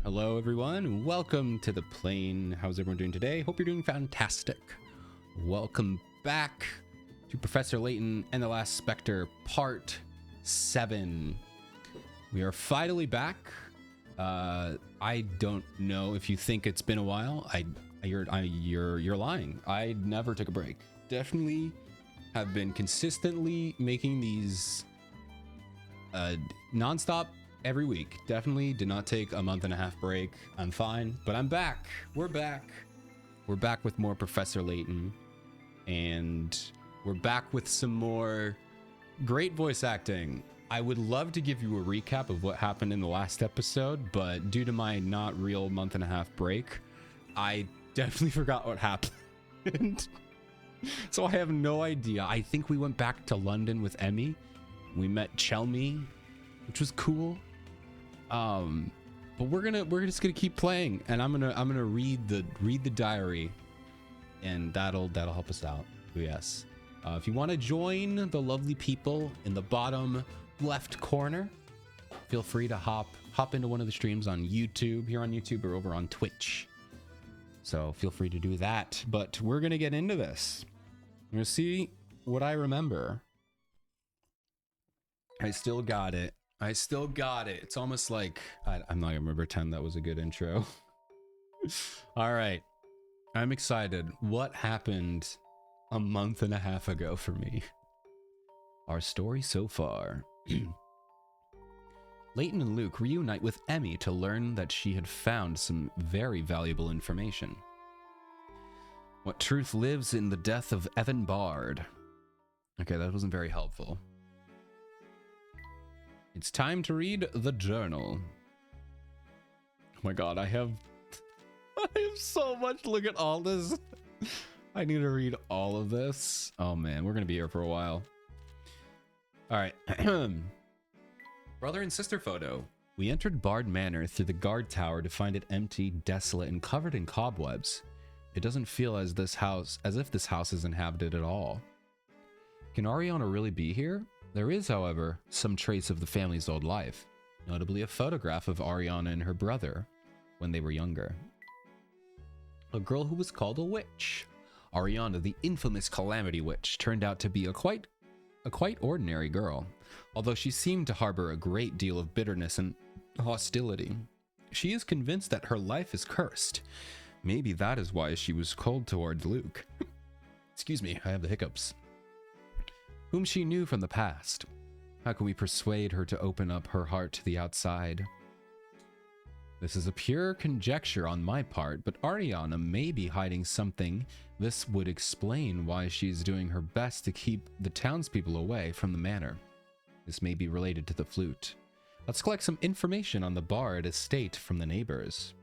Hello, everyone. Welcome to the plane. How's everyone doing today? Hope you're doing fantastic. Welcome back to Professor Layton and the Last Spectre, Part 7. We are finally back. I don't know if you think it's been a while. You're lying. I never took a break. Definitely have been consistently making these nonstop every week. Definitely did not take a month and a half break. I'm fine, but I'm back. We're back. We're back with more Professor Layton, and we're back with some more great voice acting. I would love to give you a recap of what happened in the last episode, but due to my not real month and a half break, I definitely forgot what happened. So I have no idea. I think we went back to London with Emmy. We met Chelmy, which was cool. But we're just gonna keep playing, and I'm gonna read the diary, and that'll help us out. Yes. If you want to join the lovely people in the bottom left corner, feel free to hop into one of the streams on YouTube, here on YouTube or over on Twitch. So feel free to do that. But we're gonna get into this. We're gonna see what I remember. I still got it. It's almost like I'm not gonna pretend that was a good intro. All right, I'm excited. What happened a month and a half ago for me? Our story so far. Layton and Luke reunite with Emmy to learn that she had found some very valuable information. What truth lives in the death of Evan Bard? Okay, that wasn't very helpful. It's time to read the journal. Oh my god, I have so much. Look at all this. I need to read all of this. Oh man, we're gonna be here for a while. All right. Brother and sister photo. We entered Bard Manor through the guard tower to find it empty, desolate, and covered in cobwebs. It doesn't feel as if this house is inhabited at all. Can Ariana really be here? There is, however, some trace of the family's old life, notably a photograph of Ariana and her brother when they were younger. A girl who was called a witch. Ariana, the infamous Calamity Witch, turned out to be a quite ordinary girl, although she seemed to harbor a great deal of bitterness and hostility. She is convinced that her life is cursed. Maybe that is why she was cold toward Luke. Excuse me, I have the hiccups. Whom she knew from the past. How can we persuade her to open up her heart to the outside? This is a pure conjecture on my part, but Ariana may be hiding something. This would explain why she's doing her best to keep the townspeople away from the manor. This may be related to the flute. Let's collect some information on the Bard estate from the neighbors.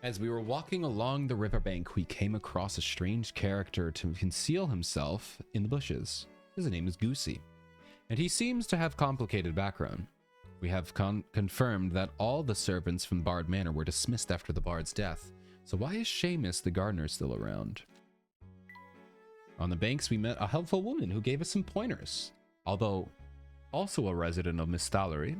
As we were walking along the riverbank, we came across a strange character to conceal himself in the bushes. His name is Goosey, and he seems to have complicated background. We have confirmed that all the servants from Bard Manor were dismissed after the Bard's death, so why is Seamus the gardener still around? On the banks, we met a helpful woman who gave us some pointers. Although also a resident of Misthallery,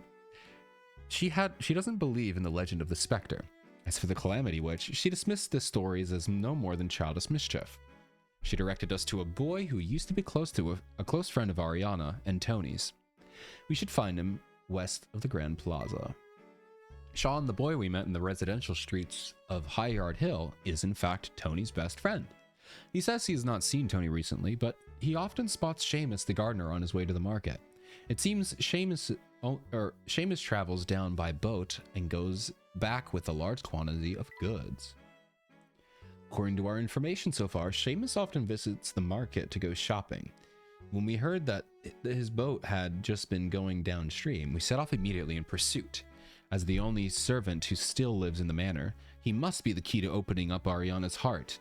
she doesn't believe in the legend of the Spectre. As for the Calamity Witch, she dismissed the stories as no more than childish mischief. She directed us to a boy who used to be close to a close friend of Ariana and Tony's. We should find him west of the Grand Plaza. Sean, the boy we met in the residential streets of High Yard Hill, is in fact Tony's best friend. He says he has not seen Tony recently, but he often spots Seamus the gardener on his way to the market. It seems Seamus travels down by boat and goes back with a large quantity of goods. According to our information so far, Seamus often visits the market to go shopping. When we heard that his boat had just been going downstream, we set off immediately in pursuit. As the only servant who still lives in the manor, he must be the key to opening up Ariana's heart.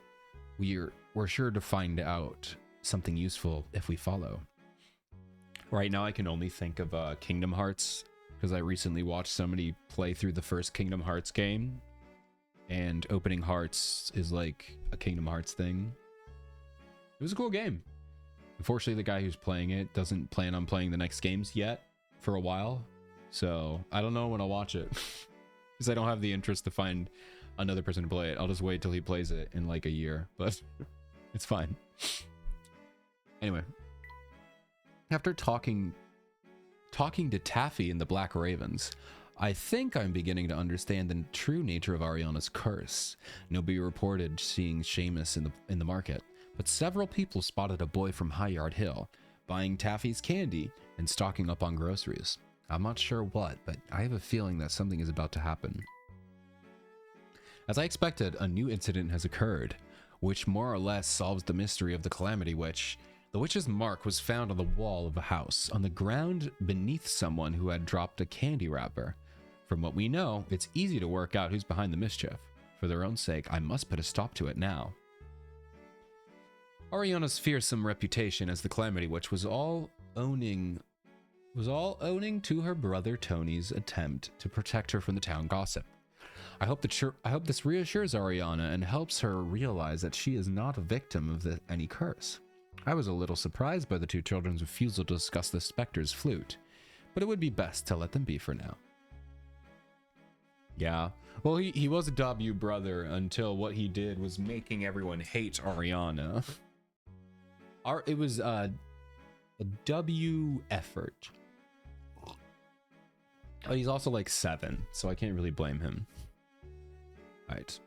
We're sure to find out something useful if we follow. Right now I can only think of Kingdom Hearts, because I recently watched somebody play through the first Kingdom Hearts game, and opening hearts is like a Kingdom Hearts thing. It was a cool game. Unfortunately, the guy who's playing it doesn't plan on playing the next games yet for a while, so I don't know when I'll watch it. because I don't have the interest to find another person to play it. I'll just wait till he plays it in like a year, but it's fine. Anyway, after talking to Taffy and the Black Ravens, I think I'm beginning to understand the true nature of Ariana's curse. Nobody reported seeing Seamus in the market, but several people spotted a boy from High Yard Hill buying Taffy's candy and stocking up on groceries. I'm not sure what, but I have a feeling that something is about to happen. As I expected, a new incident has occurred, which more or less solves the mystery of the Calamity Witch. The witch's mark was found on the wall of a house, on the ground beneath someone who had dropped a candy wrapper. From what we know, it's easy to work out who's behind the mischief. For their own sake, I must put a stop to it now. Ariana's fearsome reputation as the Calamity Witch was all owning to her brother Tony's attempt to protect her from the town gossip. I hope this reassures Ariana and helps her realize that she is not a victim of any curse. I was a little surprised by the two children's refusal to discuss the Spectre's flute, but it would be best to let them be for now. Yeah, well, he was a W brother until what he did was making everyone hate Ariana. It was a W effort. Oh, he's also like 7, so I can't really blame him. Right.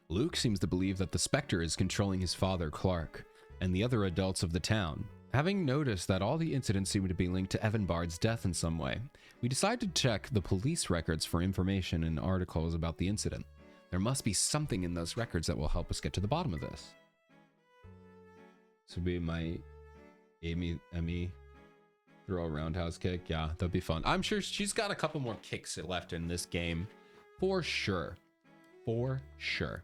Luke seems to believe that the Spectre is controlling his father, Clark, and the other adults of the town. Having noticed that all the incidents seem to be linked to Evan Bard's death in some way, we decided to check the police records for information and articles about the incident. There must be something in those records that will help us get to the bottom of this. This would be my Emmy throw a roundhouse kick. Yeah, that'd be fun. I'm sure she's got a couple more kicks left in this game. For sure. For sure.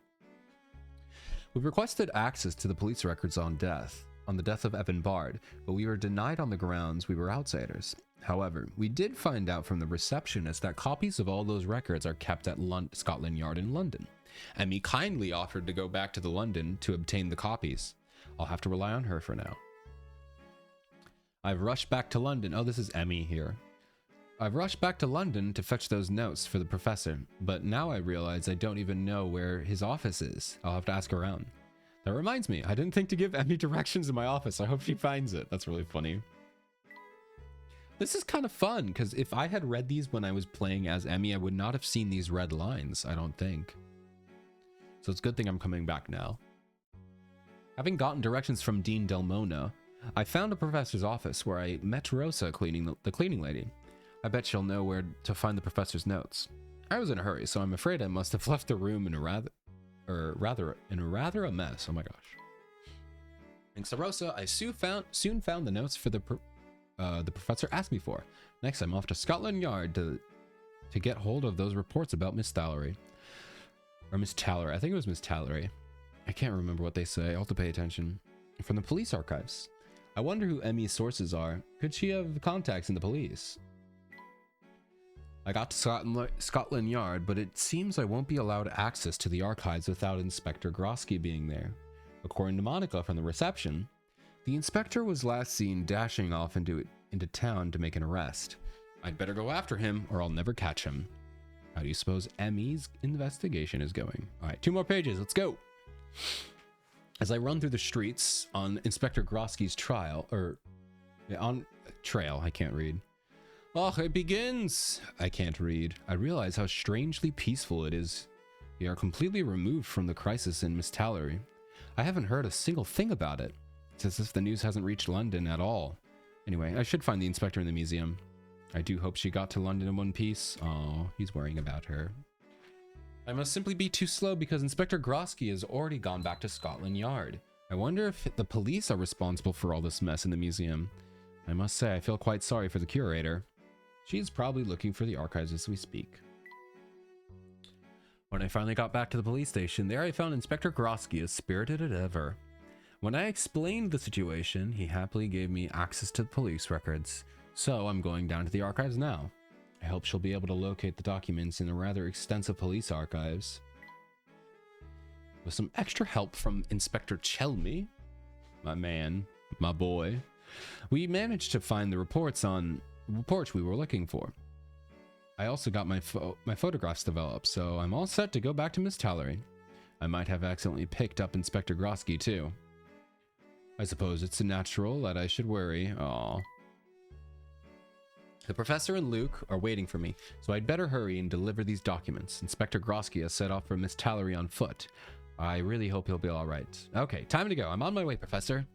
We requested access to the police records on the death of Evan Bard, but we were denied on the grounds we were outsiders. However, we did find out from the receptionist that copies of all those records are kept at Scotland Yard in London. Emmy kindly offered to go back to London to obtain the copies. I'll have to rely on her for now. I've rushed back to London. Oh, this is Emmy here. I've rushed back to London to fetch those notes for the professor, but now I realize I don't even know where his office is. I'll have to ask around. That reminds me, I didn't think to give Emmy directions in my office. I hope she finds it. That's really funny. This is kind of fun, because if I had read these when I was playing as Emmy, I would not have seen these red lines, I don't think. So it's a good thing I'm coming back now. Having gotten directions from Dean Delmona, I found a professor's office where I met Rosa the cleaning lady. I bet she'll know where to find the professor's notes. I was in a hurry, so I'm afraid I must have left the room in a rather a mess. Oh my gosh. Thanks to Rosa, I soon found the notes for the professor asked me for. Next, I'm off to Scotland Yard to get hold of those reports about Miss Tallery. Or Miss Tallery. I think it was Miss Tallery. I can't remember what they say. I'll have to pay attention. From the police archives. I wonder who Emmy's sources are. Could she have contacts in the police? I got to Scotland Yard, but it seems I won't be allowed access to the archives without Inspector Grosky being there. According to Monica from the reception, the inspector was last seen dashing off into town to make an arrest. I'd better go after him or I'll never catch him. How do you suppose Emmy's investigation is going? All right, 2 more pages. Let's go. As I run through the streets on Inspector Grosky's trail, I can't read. Oh, it begins! I can't read. I realize how strangely peaceful it is. We are completely removed from the crisis in Miss Tallery. I haven't heard a single thing about it. It's as if the news hasn't reached London at all. Anyway, I should find the inspector in the museum. I do hope she got to London in one piece. Oh, he's worrying about her. I must simply be too slow because Inspector Grosky has already gone back to Scotland Yard. I wonder if the police are responsible for all this mess in the museum. I must say, I feel quite sorry for the curator. She is probably looking for the archives as we speak. When I finally got back to the police station, there I found Inspector Grosky as spirited as ever. When I explained the situation, he happily gave me access to the police records, so I'm going down to the archives now. I hope she'll be able to locate the documents in the rather extensive police archives. With some extra help from Inspector Chelmy, my man, my boy, we managed to find the reports we were looking for. I also got my photographs developed, so I'm all set to go back to Miss Tallery. I might have accidentally picked up Inspector Grosky too. I suppose it's natural that I should worry. Aww. The professor and Luke are waiting for me, so I'd better hurry and deliver these documents. Inspector Grosky has set off for Miss Tallery on foot. I really hope he'll be all right. Okay, time to go. I'm on my way, Professor.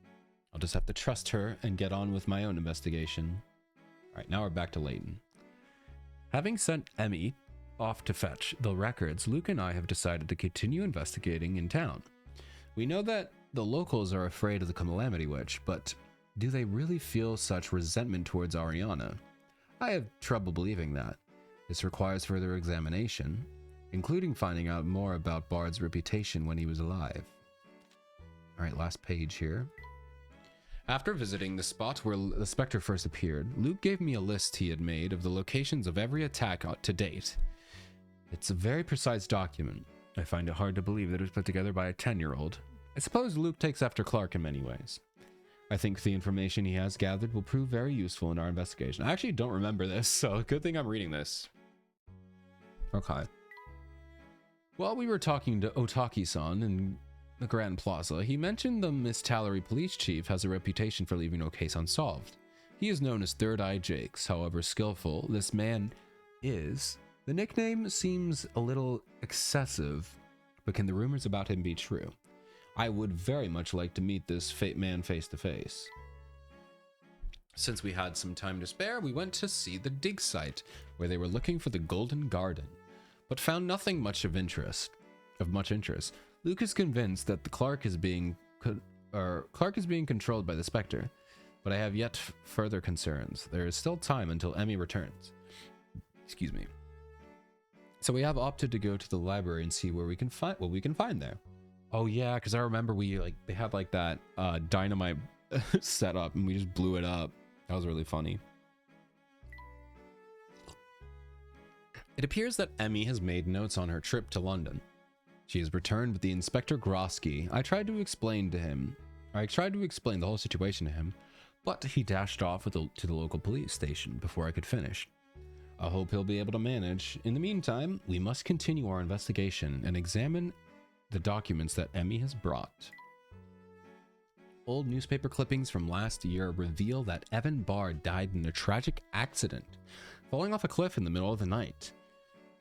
I'll just have to trust her and get on with my own investigation. All right, now we're back to Layton. Having sent Emmy off to fetch the records, Luke and I have decided to continue investigating in town. We know that the locals are afraid of the Calamity Witch, but do they really feel such resentment towards Ariana? I have trouble believing that. This requires further examination, including finding out more about Bard's reputation when he was alive. Alright, last page here. After visiting the spot where the Spectre first appeared, Luke gave me a list he had made of the locations of every attack to date. It's a very precise document. I find it hard to believe that it was put together by a 10-year-old. I suppose Luke takes after Clark in many ways. I think the information he has gathered will prove very useful in our investigation. I actually don't remember this, so good thing I'm reading this. Okay. While we were talking to Otaki-san in the Grand Plaza, he mentioned the Miss Tallery police chief has a reputation for leaving no case unsolved. He is known as Third Eye Jakes, however skillful this man is. The nickname seems a little excessive, but can the rumors about him be true? I would very much like to meet this man face to face. Since we had some time to spare, we went to see the dig site, where they were looking for the Golden Garden, but found nothing much of much interest. Luke is convinced that the Clark is being controlled by the Spectre, but I have yet further concerns. There is still time until Emmy returns. Excuse me. So we have opted to go to the library and see where we can find what we can find there. Oh yeah, because I remember they had like that dynamite set up and we just blew it up. That was really funny. It appears that Emmy has made notes on her trip to London. She has returned with the Inspector Grosky. I tried to explain the whole situation to him, but he dashed off to the local police station before I could finish. I hope he'll be able to manage. In the meantime, we must continue our investigation and examine the documents that Emmy has brought. Old newspaper clippings from last year reveal that Evan Bard died in a tragic accident, falling off a cliff in the middle of the night.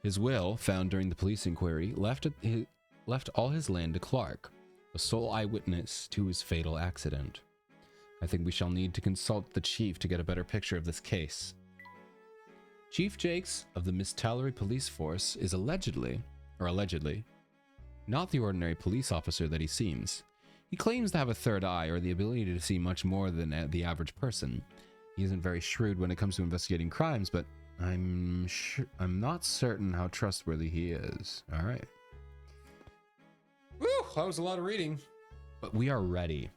His will, found during the police inquiry, left all his land to Clark, the sole eyewitness to his fatal accident. I think we shall need to consult the chief to get a better picture of this case. Chief Jakes of the Miss Tallery police force is allegedly, not the ordinary police officer that he seems. He claims to have a third eye or the ability to see much more than the average person. He isn't very shrewd when it comes to investigating crimes, but I'm not certain how trustworthy he is. All right. Woo, that was a lot of reading. But we are ready.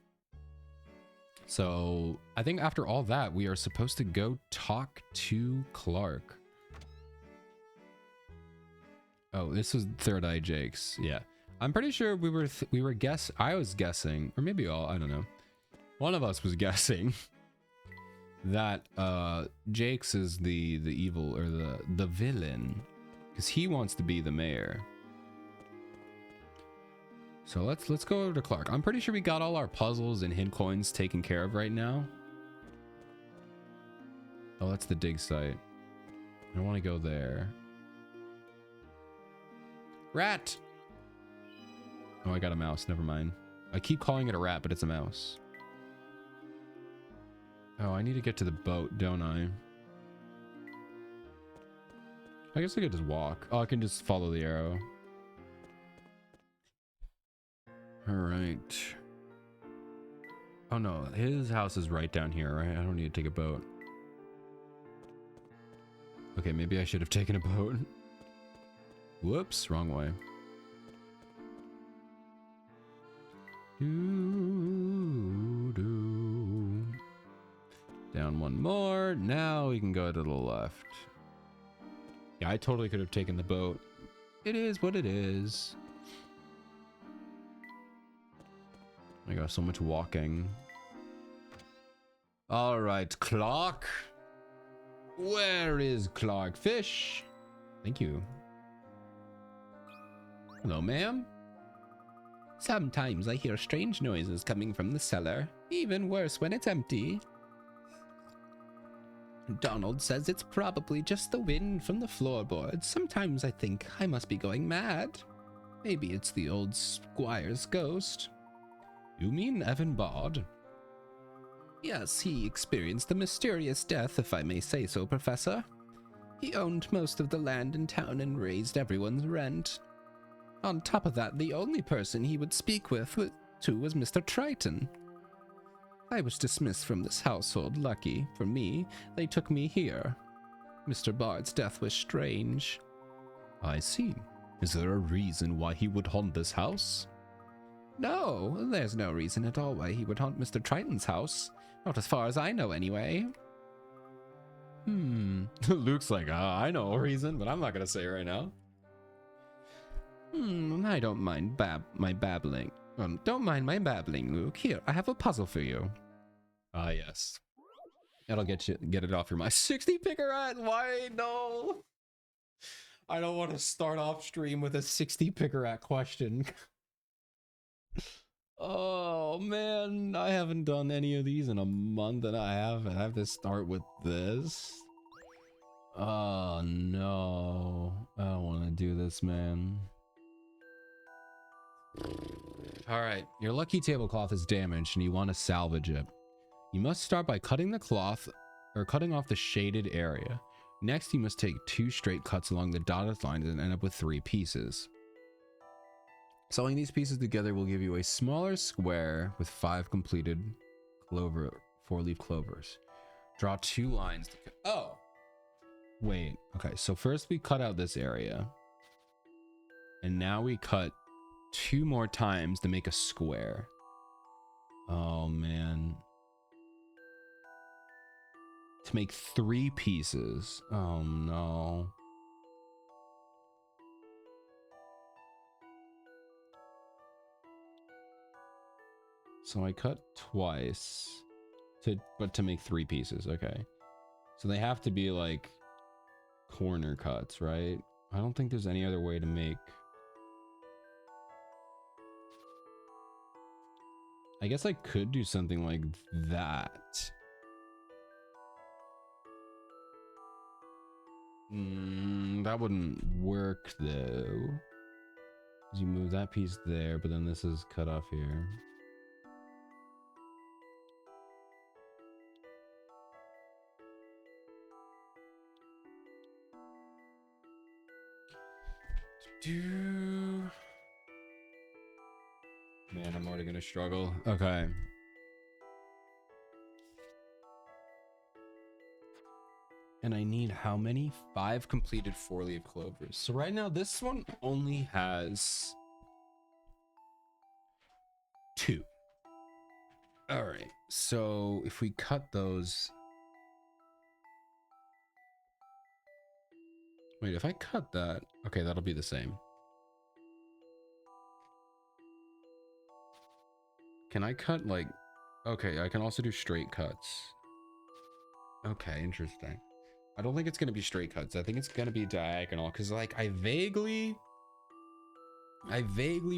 So I think after all that, we are supposed to go talk to Clark. Oh, this is Third Eye Jakes. Yeah. I'm pretty sure I was guessing, or maybe I don't know. One of us was guessing that Jakes is the evil or the villain, because he wants to be the mayor. So let's go over to Clark. I'm pretty sure we got all our puzzles and hint coins taken care of right now. Oh, that's the dig site. I want to go there. Rat! Oh, I got a mouse. Never mind. I keep calling it a rat, but it's a mouse. Oh, I need to get to the boat, don't I? I guess I could just walk. Oh, I can just follow the arrow. All right. Oh no, his house is right down here, right? I don't need to take a boat. Okay, maybe I should have taken a boat. Whoops, wrong way. Down one more. Now we can go to the left. Yeah, I totally could have taken the boat. It is what it is. I got so much walking. All right, Clark. Where is Clark Fish? Thank you. Hello, ma'am. Sometimes I hear strange noises coming from the cellar. Even worse when it's empty. Donald says it's probably just the wind from the floorboards. Sometimes I think I must be going mad. Maybe it's the old squire's ghost. You mean Evan Bard? Yes, he experienced a mysterious death, if I may say so, Professor. He owned most of the land in town and raised everyone's rent. On top of that, the only person he would speak with was Mr. Triton. I was dismissed from this household. Lucky for me, they took me here. Mr. Bard's death was strange. I see. Is there a reason why he would haunt this house? No, there's no reason at all why he would haunt Mr. Triton's house. Not as far as I know, anyway. Luke's like, I know a reason, but I'm not gonna say it right now. I don't mind my babbling. Don't mind my babbling, Luke. Here, I have a puzzle for you. Ah, yes. That'll get it off your mind. 60 Pickerat, why? No. I don't want to start off stream with a 60 Pickerat question. Oh man, I haven't done any of these in a month, and I have to start with this. Oh no, I don't want to do this, man. All right, your lucky tablecloth is damaged and you want to salvage it. You must start by cutting the cloth or cutting off the shaded area. Next, you must take 2 straight cuts along the dotted lines and end up with 3 pieces. Sewing these pieces together will give you a smaller square with 5 completed 4-leaf clovers. Draw 2 lines. Oh, wait. Okay, so first we cut out this area. And now we cut 2 more times to make a square. Oh, man. To make 3 pieces. Oh, no. So I cut twice to make 3 pieces. Okay. So they have to be like corner cuts, right? I don't think there's any other way to make. I guess I could do something like that. That wouldn't work though. You move that piece there, but then this is cut off here. Man, I'm already gonna struggle. Okay. And I need how many? 5 completed 4-leaf clovers. So right now, this one only has 2. All right. So if we cut those. Wait, if I cut that, okay, that'll be the same. Can I cut like, okay, I can also do straight cuts. Okay, interesting. I don't think it's going to be straight cuts. I think it's going to be diagonal because like I vaguely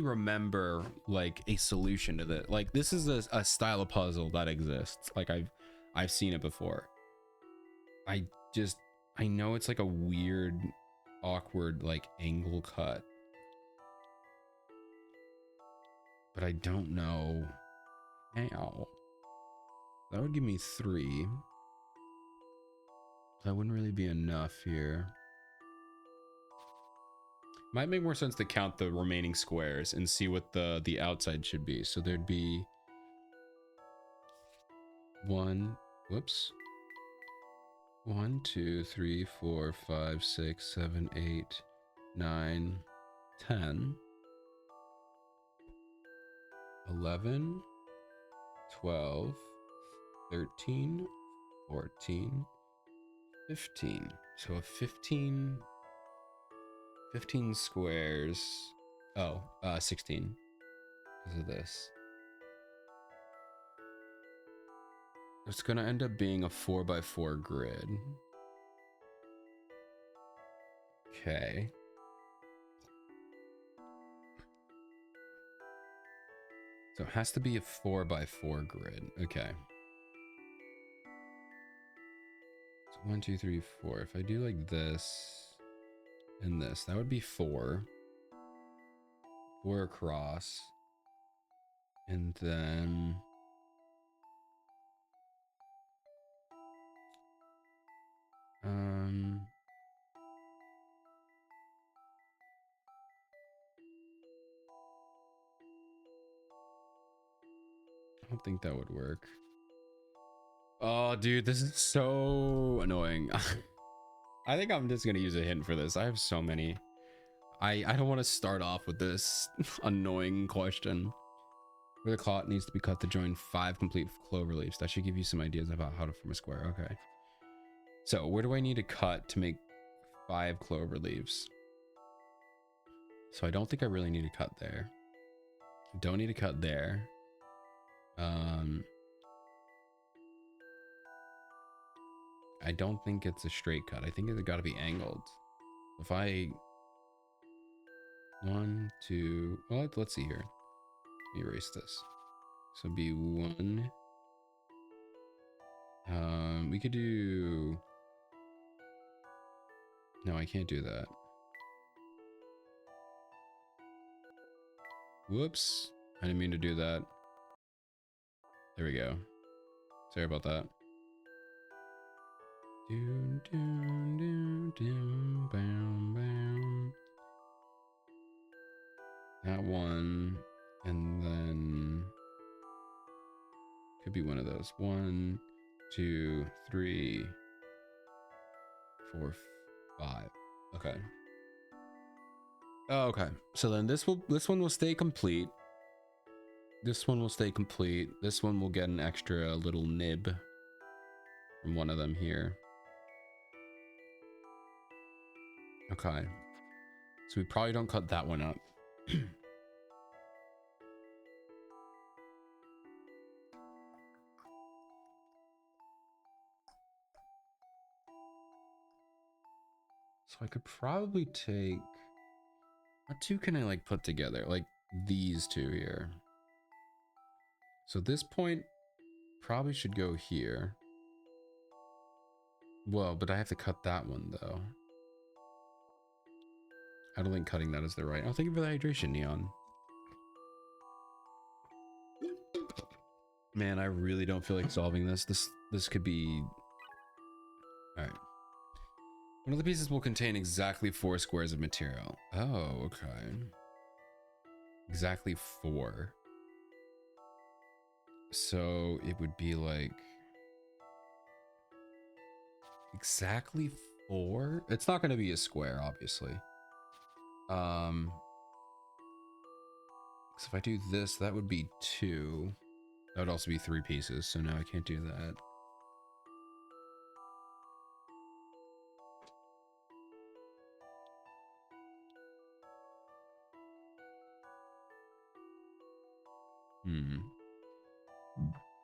remember like a solution to this. Like this is a style of puzzle that exists. Like I've seen it before. I know it's like a weird, awkward like angle cut. But I don't know how. That would give me 3. That wouldn't really be enough here. Might make more sense to count the remaining squares and see what the outside should be. So there'd be 1, 2, 3, 4, 5, 6, 7, 8, 9, 10, 11, 12, 13, 14, 15. So a 15 squares. Oh, 16 because of this. It's gonna end up being a 4x4 grid. Okay. So it has to be a 4x4 grid. Okay. So 1, 2, 3, 4. If I do like this and this, that would be 4. 4 across. And then I don't think that would work. Oh, dude, this is so annoying. I think I'm just gonna use a hint for this. I have so many. I don't want to start off with this annoying question. Where the cloth needs to be cut to join 5 complete clover leaves. That should give you some ideas about how to form a square. Okay. So where do I need to cut to make 5 clover leaves? So I don't think I really need to cut there. Don't need to cut there. I don't think it's a straight cut. I think it's got to be angled. If I 1, 2, well, let's see here. Let me erase this. So it'd be 1. We could do. No, I can't do that. Whoops. I didn't mean to do that. There we go. Sorry about that. That one. And then could be one of those. 1, 2, 3, 4, 5. Okay. Oh, okay. So then this one will stay complete. This one will stay complete. This one will get an extra little nib from one of them here. Okay. So we probably don't cut that one up. So I could probably take... What two can I like put together? Like these two here. So this point probably should go here. Well, but I have to cut that one though. I don't think cutting that is the right. Oh, thank you for the hydration, Neon. Man, I really don't feel like solving this. This could be... Alright. One of the pieces will contain exactly 4 squares of material. Oh, okay. Exactly 4. So it would be like... Exactly 4? It's not going to be a square, obviously. So if I do this, that would be 2. That would also be 3 pieces, so now I can't do that.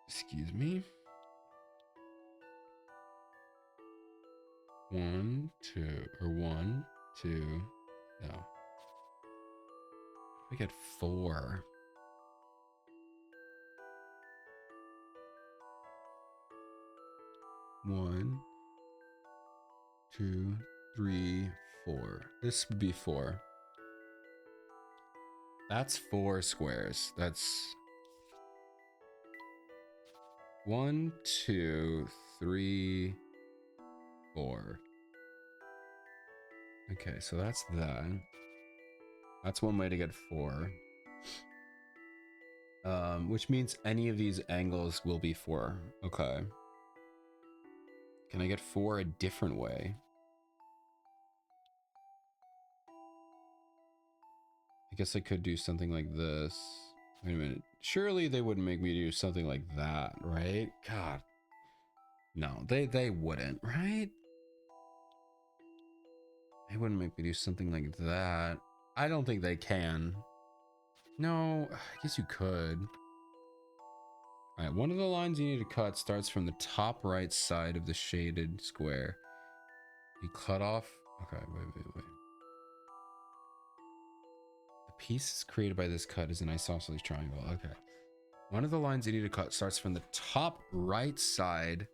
Excuse me. 1, 2, or 1, 2. No. We get 4. 1, 2, 3, 4. This would be 4. That's 4 squares. That's 1, 2, 3, 4. Okay, so that's that. That's one way to get 4. Which means any of these angles will be 4. Okay. Can I get 4 a different way? I guess I could do something like this. Wait a minute. Surely they wouldn't make me do something like that, right? God. No, they wouldn't, right? They wouldn't make me do something like that. I don't think they can. No, I guess you could. All right, one of the lines you need to cut starts from the top right side of the shaded square. You cut off... Okay, wait. piece created by this cut is an isosceles triangle. Okay. One of the lines you need to cut starts from the top right side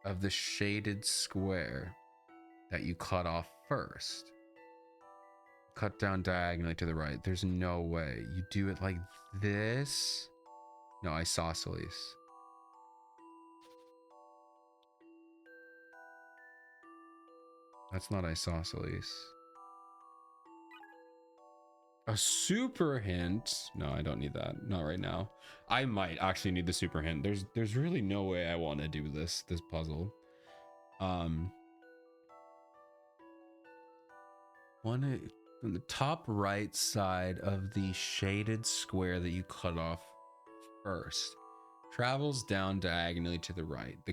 of the shaded square that you cut off first. Cut down diagonally to the right. There's no way. You do it like this. No, isosceles. That's not isosceles. A super hint? No, I don't need that. Not right now. I might actually need the super hint. There's really no way I want to do this puzzle. One on the top right side of the shaded square that you cut off first travels down diagonally to the right. The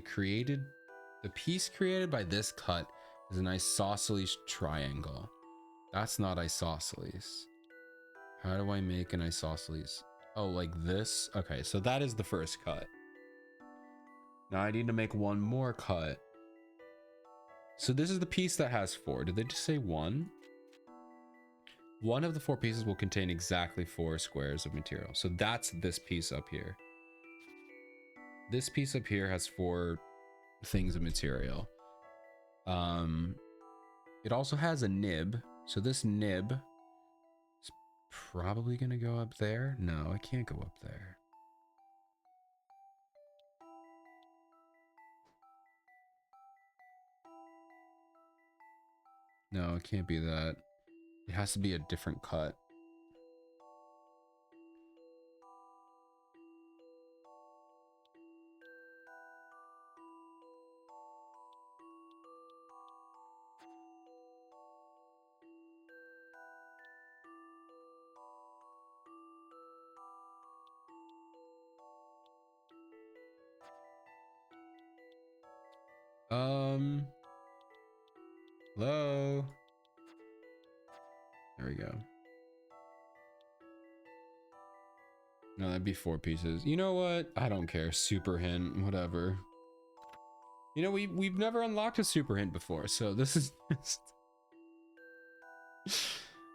piece created by this cut is an isosceles triangle. That's not isosceles. How do I make an isosceles? Oh, like this? Okay, so that is the first cut. Now I need to make one more cut. So this is the piece that has 4. Did they just say 1? One of the 4 pieces will contain exactly 4 squares of material. So that's this piece up here. This piece up here has 4 things of material. It also has a nib. So this nib is probably gonna go up there. No, it can't go up there. No, it can't be that. It has to be a different cut. Hello? There we go. No, that'd be 4 pieces. You know what? I don't care. Super hint, whatever. You know, we've never unlocked a super hint before, so this is just...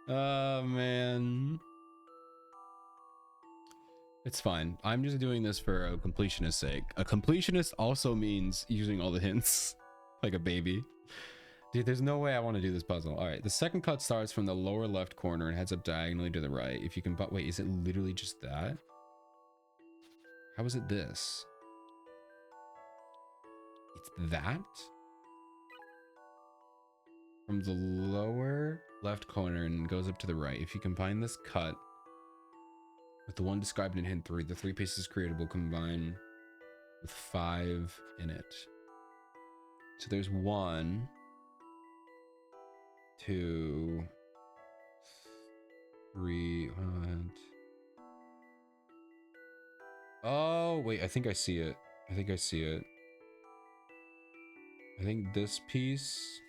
Oh, man. It's fine. I'm just doing this for a completionist's sake. A completionist also means using all the hints like a baby. Dude, there's no way I want to do this puzzle. All right, the second cut starts from the lower left corner and heads up diagonally to the right. If you can, but wait, is it literally just that? How is it this? It's that? From the lower left corner and goes up to the right. If you combine this cut with the one described in hint 3, the 3 pieces created will combine with 5 in it. So there's 1, 2, 3. Oh, wait, I think I see it. I think I see it. I think this piece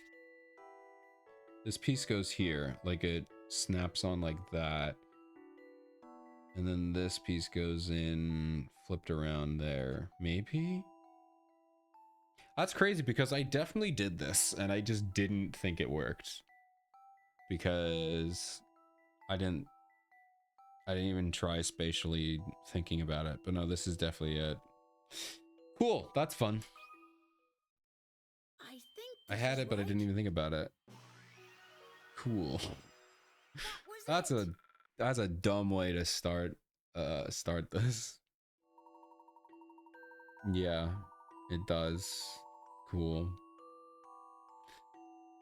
goes here. Like it snaps on like that. And then this piece goes in, flipped around there. Maybe? That's crazy because I definitely did this and I just didn't think it worked. Because I didn't even try spatially thinking about it. But no, this is definitely it. Cool, that's fun. I had it, but I didn't even think about it. Cool. That's a dumb way to start this. Yeah, it does. Cool.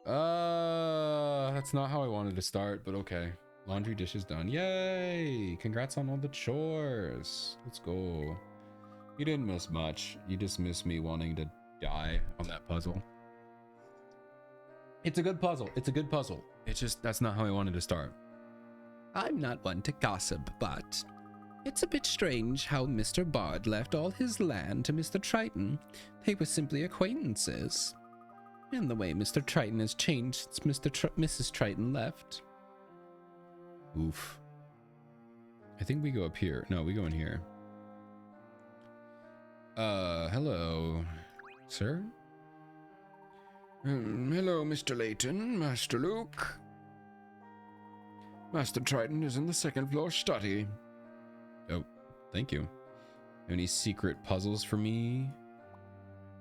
That's not how I wanted to start, but okay. Laundry dishes done. Yay! Congrats on all the chores. Let's go. You didn't miss much. You just missed me wanting to die on that puzzle. It's a good puzzle. It's a good puzzle. It's just, that's not how I wanted to start. I'm not one to gossip, but it's a bit strange how Mr. Bard left all his land to Mr. Triton. They were simply acquaintances. And the way Mr. Triton has changed since Mrs. Triton left. Oof. I think we go up here. No, we go in here. Hello, sir? Hello, Mr. Layton, Master Luke. Master Triton is in the second floor study. Oh, thank you. Any secret puzzles for me?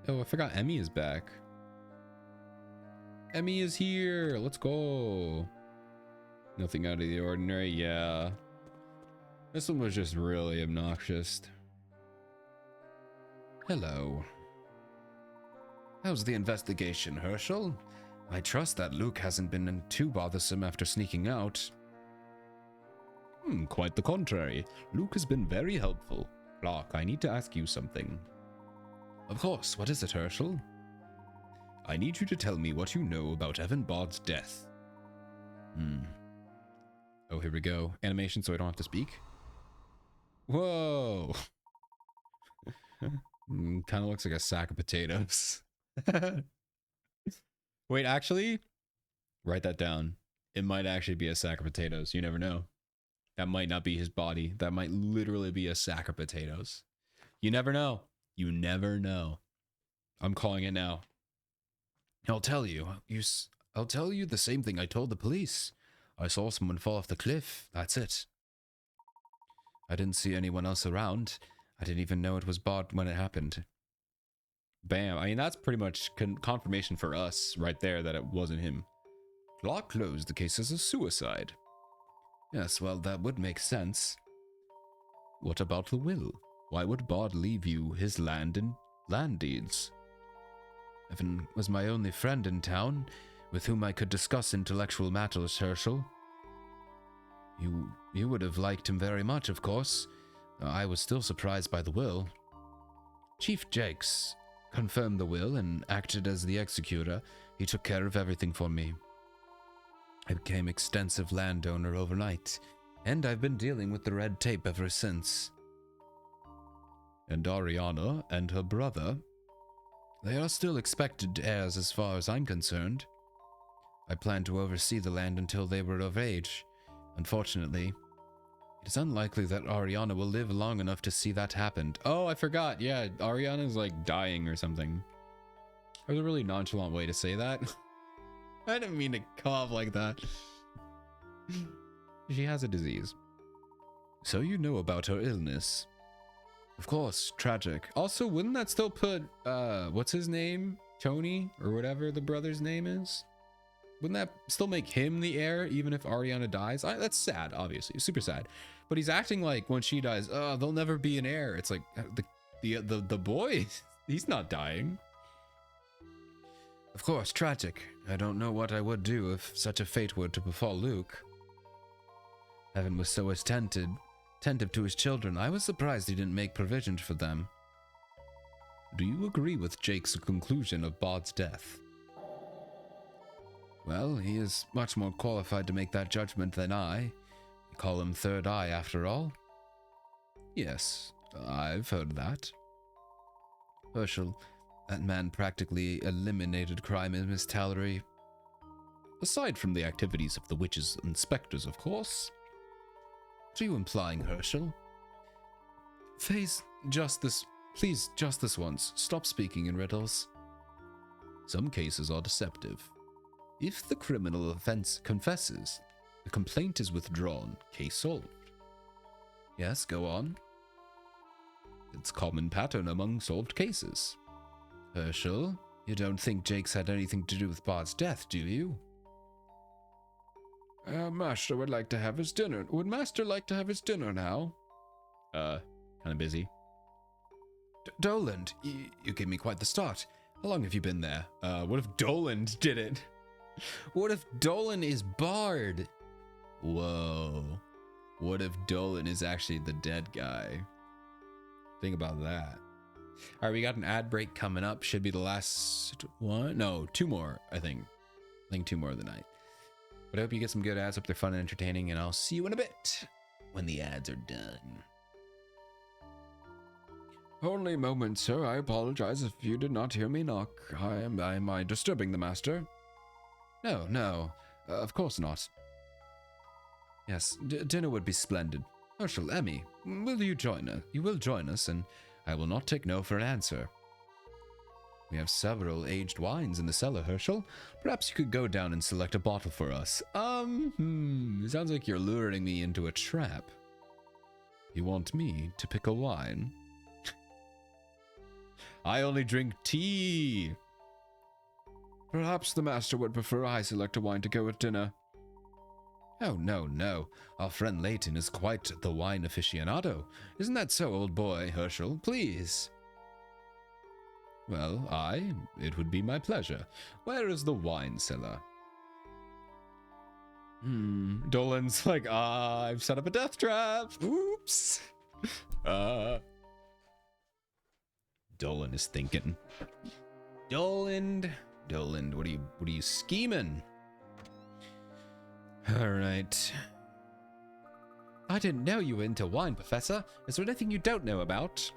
Oh, I forgot Emmy is back. Emmy is here. Let's go. Nothing out of the ordinary. Yeah. This one was just really obnoxious. Hello. How's the investigation, Herschel? I trust that Luke hasn't been too bothersome after sneaking out. Quite the contrary. Luke has been very helpful. Locke, I need to ask you something. Of course. What is it, Herschel? I need you to tell me what you know about Evan Bod's death. Oh, here we go. Animation so I don't have to speak. Whoa! Kind of looks like a sack of potatoes. Wait, actually? Write that down. It might actually be a sack of potatoes. You never know. That might not be his body. That might literally be a sack of potatoes. You never know. You never know. I'm calling it now. I'll tell you. I'll tell you the same thing I told the police. I saw someone fall off the cliff. That's it. I didn't see anyone else around. I didn't even know it was Bod when it happened. Bam. I mean, that's pretty much confirmation for us right there that it wasn't him. Locke closed the case as a suicide. Yes, well, that would make sense. What about the will? Why would Bod leave you his land and land deeds? Evan was my only friend in town, with whom I could discuss intellectual matters, Herschel. You would have liked him very much, of course. I was still surprised by the will. Chief Jakes confirmed the will and acted as the executor. He took care of everything for me. I became extensive landowner overnight, and I've been dealing with the red tape ever since. And Ariana and her brother, they are still expected heirs as far as I'm concerned. I planned to oversee the land until they were of age. Unfortunately, it is unlikely that Ariana will live long enough to see that happen. Oh, I forgot. Yeah, Ariana's like dying or something. That was a really nonchalant way to say that. I didn't mean to cough like that. She has a disease. So you know about her illness. Of course, tragic. Also, wouldn't that still put, what's his name? Tony? Or whatever the brother's name is? Wouldn't that still make him the heir, even if Ariana dies? That's sad, obviously. Super sad. But he's acting like when she dies, there'll never be an heir. It's like, the boy, he's not dying. Of course, tragic. I don't know what I would do if such a fate were to befall Luke. Evan was so attentive to his children, I was surprised he didn't make provisions for them. Do you agree with Jake's conclusion of Bod's death? Well, he is much more qualified to make that judgment than I. We call him Third Eye, after all. Yes, I've heard that. Herschel, that man practically eliminated crime in Miss Tallery. Aside from the activities of the witches and specters, of course. What are you implying, Herschel? Please, just this once. Stop speaking in riddles. Some cases are deceptive. If the criminal offense confesses, the complaint is withdrawn, case solved. Yes, go on. It's common pattern among solved cases. Herschel, you don't think Jake's had anything to do with Bod's death, do you? Master would like to have his dinner. Would Master like to have his dinner now? Kind of busy. Doland, you gave me quite the start. How long have you been there? What if Doland did it? What if Dolan is Bard? Whoa. What if Dolan is actually the dead guy? Think about that. All right, we got an ad break coming up. Should be the last one. No, two more, I think. I think two more of the night. But I hope you get some good ads. Hope they're fun and entertaining, and I'll see you in a bit when the ads are done. Only a moment, sir. I apologize if you did not hear me knock. Am I disturbing the master? No, of course not. Yes, dinner would be splendid. Herschel, Emmy, will you join us? You will join us, and I will not take no for an answer. We have several aged wines in the cellar, Herschel. Perhaps you could go down and select a bottle for us. It sounds like you're luring me into a trap. You want me to pick a wine? I only drink tea. Perhaps the master would prefer I select a wine to go with dinner. Oh, no. Our friend Leighton is quite the wine aficionado. Isn't that so, old boy, Herschel? Please. Well, it would be my pleasure. Where is the wine cellar? Dolan's like, I've set up a death trap. Oops. Dolan is thinking. Dolan, what are you scheming? All right. I didn't know you were into wine, Professor. Is there anything you don't know about?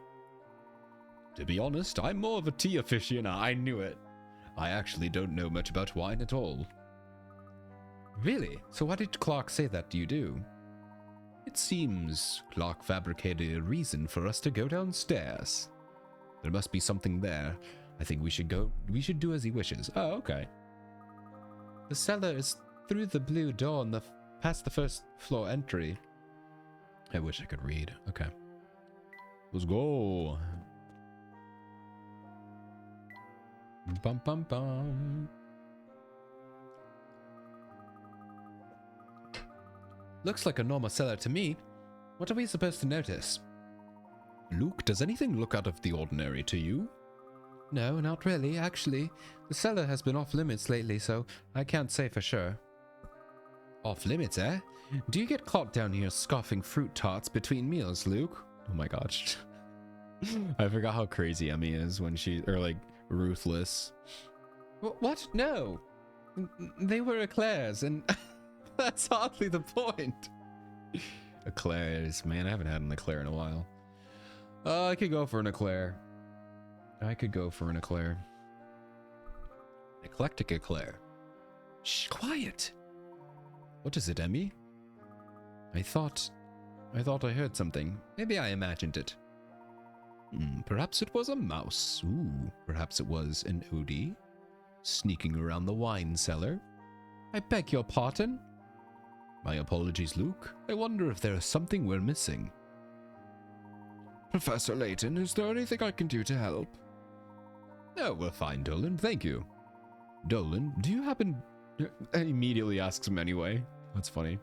To be honest, I'm more of a tea aficionado. I knew it. I actually don't know much about wine at all. Really? So why did Clark say that you do? It seems Clark fabricated a reason for us to go downstairs. There must be something there. I think we should go. We should do as he wishes. Oh, okay. The cellar is through the blue door on past the first floor entry. I wish I could read. Okay. Let's go. Bum bum bum. Looks like a normal cellar to me. What are we supposed to notice? Luke, does anything look out of the ordinary to you? No, not really, actually. The cellar has been off limits lately, so I can't say for sure. Off limits, eh? Do you get caught down here scoffing fruit tarts between meals, Luke? Oh my gosh. I forgot how crazy Emmy is when ruthless. What? No. They were eclairs, and that's hardly the point. Eclairs, man, I haven't had an eclair in a while. I could go for an eclair. Eclectic eclair. Shh, quiet. What is it, Emmy? I thought I heard something. Maybe I imagined it. Perhaps it was a mouse. Ooh, perhaps it was an Odie sneaking around the wine cellar. I beg your pardon? My apologies, Luke. I wonder if there is something we're missing. Professor Layton, is there anything I can do to help? No, we're fine, Dolan. Thank you. Dolan, do you happen... I immediately asks him anyway. That's funny.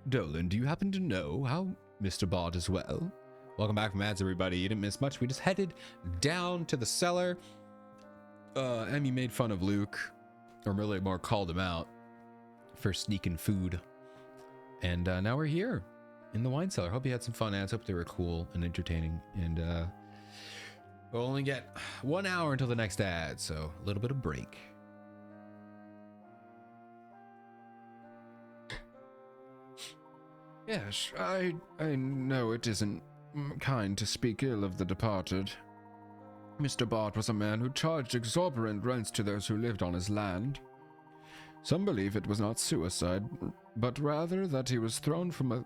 Dolan, do you happen to know how Mr. Bard is well? Welcome back from ads, everybody. You didn't miss much. We just headed down to the cellar. Emmy made fun of Luke, or really more called him out for sneaking food. And now we're here in the wine cellar. Hope you had some fun ads. Hope they were cool and entertaining. And we'll only get 1 hour until the next ad, so a little bit of break. Yes, I know it isn't kind to speak ill of the departed. Mr. Bart was a man who charged exorbitant rents to those who lived on his land. Some believe it was not suicide, but rather that he was thrown from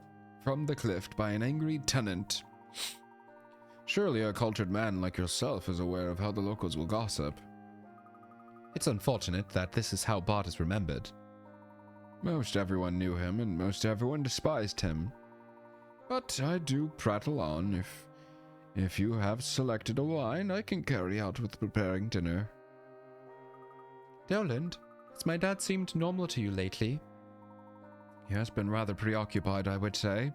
the cliff by an angry tenant. Surely a cultured man like yourself is aware of how the locals will gossip. It's unfortunate that this is how Bart is remembered. Most everyone knew him, and most everyone despised him. But I do prattle on. If you have selected a wine, I can carry out with preparing dinner. Doland, has my dad seemed normal to you lately? He has been rather preoccupied, I would say.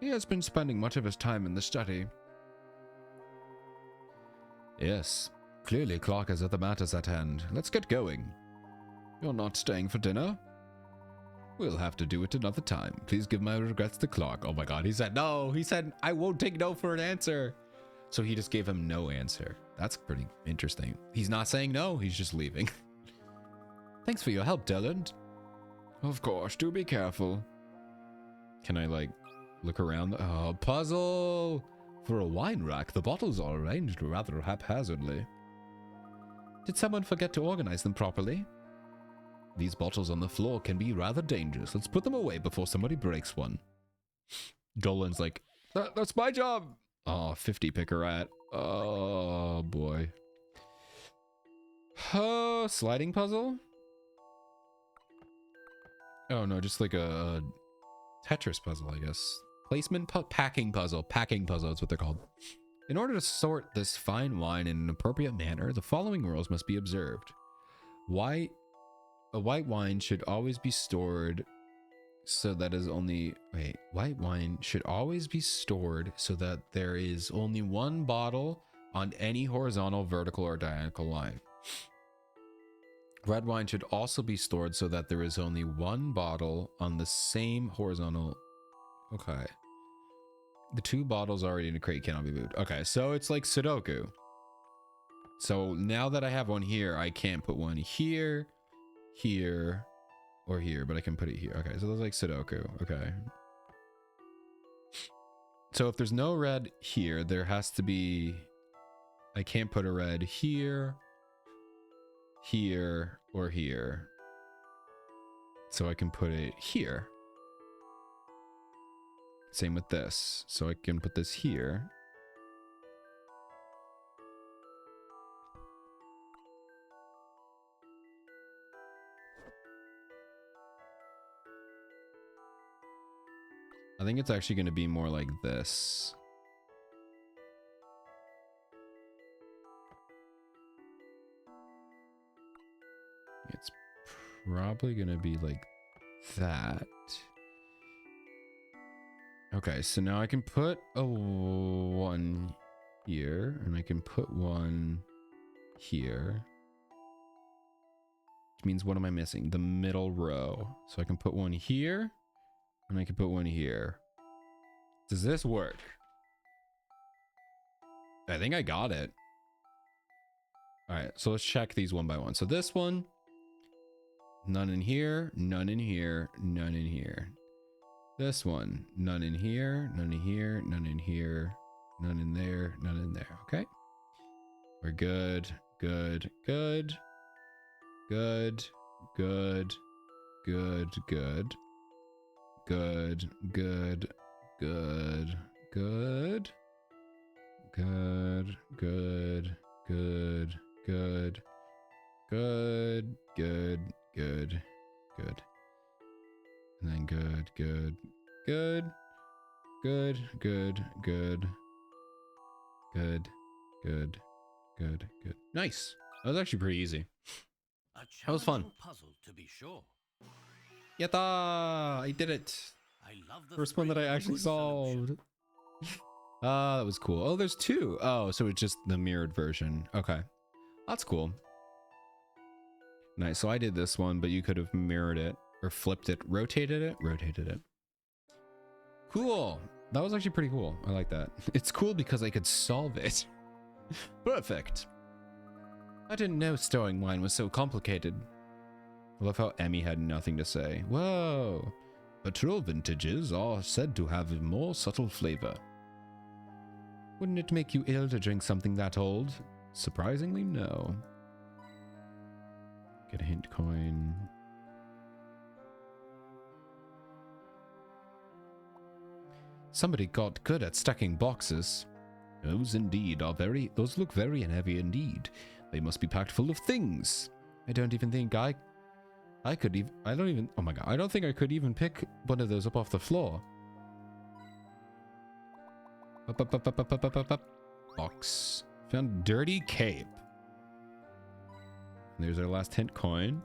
He has been spending much of his time in the study. Yes, clearly Clark has other matters at hand. Let's get going. You're not staying for dinner? We'll have to do it another time. Please give my regrets to Clark. Oh my god, he said no. He said, I won't take no for an answer. So he just gave him no answer. That's pretty interesting. He's not saying no, he's just leaving. Thanks for your help, Dylan. Of course, do be careful. Can I, look around? Oh, puzzle! For a wine rack, the bottles are arranged rather haphazardly. Did someone forget to organize them properly? These bottles on the floor can be rather dangerous. Let's put them away before somebody breaks one. Dolan's like, that's my job. Oh, 50 picker rat. Oh, boy. Oh, sliding puzzle? Oh no, just like a Tetris puzzle, I guess. Packing puzzle. Packing puzzle is what they're called. In order to sort this fine wine in an appropriate manner, the following rules must be observed. A white wine should always be stored so that is only... Wait, white wine should always be stored so that there is only one bottle on any horizontal, vertical, or diagonal line. Red wine should also be stored so that there is only one bottle on the same horizontal... Okay. The two bottles already in a crate cannot be moved. Okay, so it's like Sudoku. So now that I have one here, I can't put one here, here, or here, but I can put it here. Okay, so that's like Sudoku. Okay. So if there's no red here, there has to be... I can't put a red here, here, or here. So I can put it here. Same with this. So I can put this here. I think it's actually going to be more like this. It's probably going to be like that. Okay, so now I can put a one here, and I can put one here. Which means, what am I missing? The middle row. So I can put one here, and I can put one here. Does this work? I think I got it. All right, so let's check these one by one. So this one, none in here, none in here, none in here. This one, none in here, none in here, none in here, none in there, none in there. Okay. We're good, good, good, good, good, good, good, good, good, good, good, good, good, good, good, good, good, good, good. And then good, good, good, good, good, good, good, good, good, good. Nice. That was actually pretty easy. That was fun. Puzzle, to be sure. Yatta! I did it. I love the First one that I actually solved. Ah, that was cool. Oh, there's two. Oh, so it's just the mirrored version. Okay. That's cool. Nice. So I did this one, but you could have mirrored it. Or flipped it, rotated it, rotated it. Cool. That was actually pretty cool. I like that. It's cool because I could solve it. Perfect. I didn't know storing wine was so complicated. I love how Emmy had nothing to say. Whoa. Patrol vintages are said to have a more subtle flavor. Wouldn't it make you ill to drink something that old? Surprisingly, no. Get a hint coin. Somebody got good at stacking boxes. Those indeed are those look very heavy indeed. They must be packed full of things. I don't even think I could even, oh my god, I don't think I could even pick one of those up off the floor. Box. Found dirty cape. There's our last hint coin.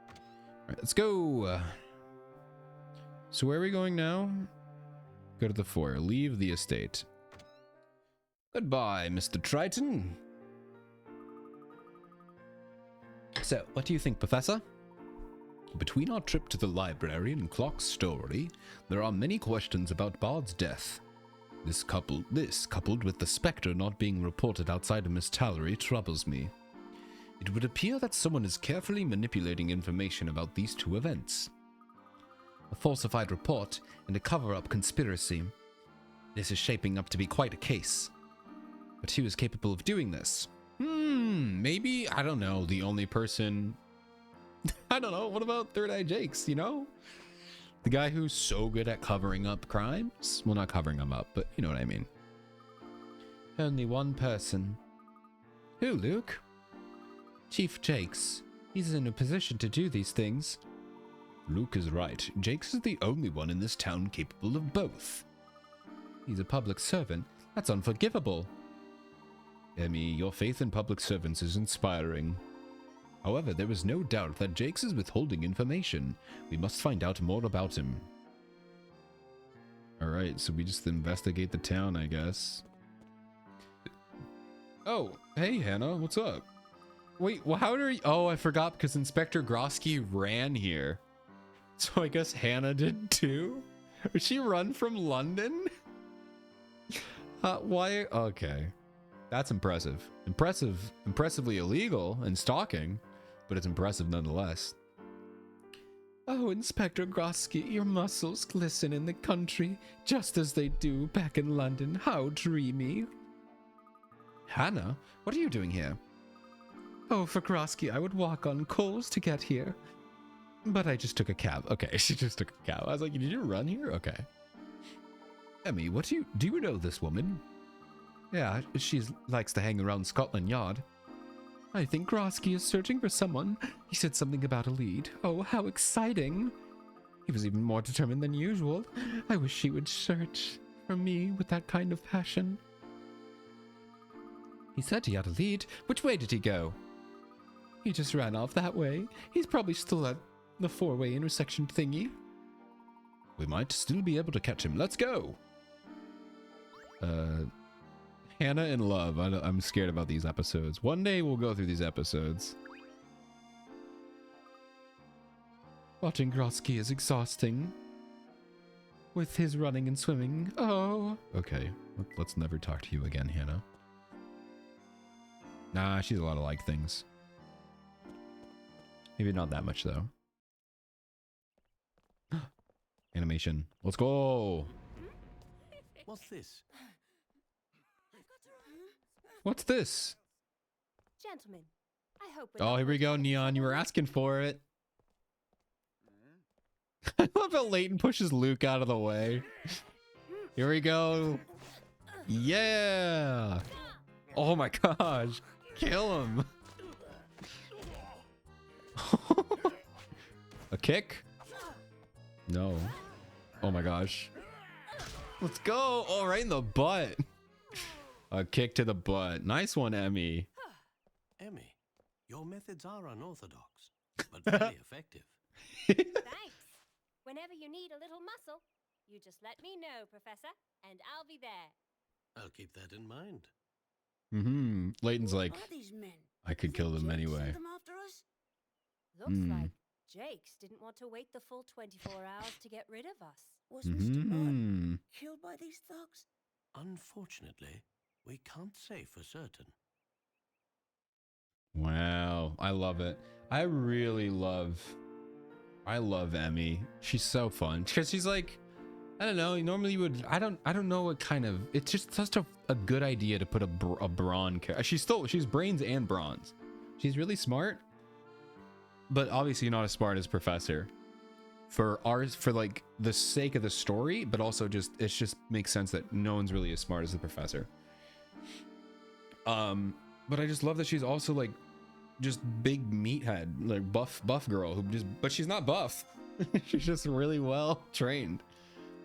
All right, let's go. So where are we going now? Go to the foyer. Leave the estate. Goodbye, Mr. Triton. So, what do you think, Professor? Between our trip to the library and Clock's story, there are many questions about Bard's death. This coupled with the spectre not being reported outside of Miss Tallery troubles me. It would appear that someone is carefully manipulating information about these two events. A falsified report and a cover-up conspiracy. This is shaping up to be quite a case. But who is capable of doing this? Maybe, I don't know, the only person... I don't know, what about Third Eye Jakes, you know? The guy who's so good at covering up crimes? Well, not covering them up, but you know what I mean. Only one person. Who, Luke? Chief Jakes. He's in a position to do these things. Luke is right. Jakes is the only one in this town capable of both. He's a public servant. That's unforgivable. Emmy, your faith in public servants is inspiring. However, there is no doubt that Jakes is withholding information. We must find out more about him. Alright, so we just investigate the town, I guess. Oh, hey, Hannah. What's up? Wait, well, how are you? Oh, I forgot because Inspector Grosky ran here. So I guess Hannah did too? Did she run from London? Why? Okay. That's impressive. Impressively illegal and stalking, but it's impressive nonetheless. Oh, Inspector Grosky, your muscles glisten in the country, just as they do back in London. How dreamy. Hannah, what are you doing here? Oh, for Grosky, I would walk on coals to get here. But I just took a cab. Okay, she just took a cab. I was like, did you run here? Okay. Emmy, do you know this woman? Yeah, she likes to hang around Scotland Yard. I think Grosky is searching for someone. He said something about a lead. Oh, how exciting. He was even more determined than usual. I wish he would search for me with that kind of passion. He said he had a lead. Which way did he go? He just ran off that way. He's probably still at the four-way intersection thingy. We might still be able to catch him. Let's go! Hannah in love. I'm scared about these episodes. One day we'll go through these episodes. Watching Grosky is exhausting. With his running and swimming. Oh. Okay, let's never talk to you again, Hannah. Nah, she's a lot of like things. Maybe not that much though. Animation. Let's go. What's this? What's this? Gentlemen, I hope. we're Oh, not here we go, looking Neon. You were for- asking for it. I love how Leighton pushes Luke out of the way. Here we go. Yeah. Oh my gosh. Kill him. A kick? No. Oh my gosh. Let's go. Oh, right in the butt. A kick to the butt. Nice one, Emmy. Emmy, your methods are unorthodox, but very effective. Thanks. Whenever you need a little muscle, you just let me know, Professor, and I'll be there. I'll keep that in mind. Mm-hmm. Leighton's like, What are these men? I could kill them Jakes anyway. sent them after us? Looks like Jakes didn't want to wait the full 24 hours to get rid of us. Was Mr. Martin Mm-hmm. killed by these thugs? Unfortunately, we can't say for certain. Wow. I love it. I love Emmy. She's so fun. Because she's like, I don't know. Normally you would, I don't know what kind of, it's just such a good idea to put a brawn character. She's brains and bronze. She's really smart, but obviously not as smart as Professor. For like the sake of the story, but also just, it just makes sense that no one's really as smart as the Professor. But I just love that she's also like just big meathead, like buff girl who just, but she's not buff. She's just really well trained.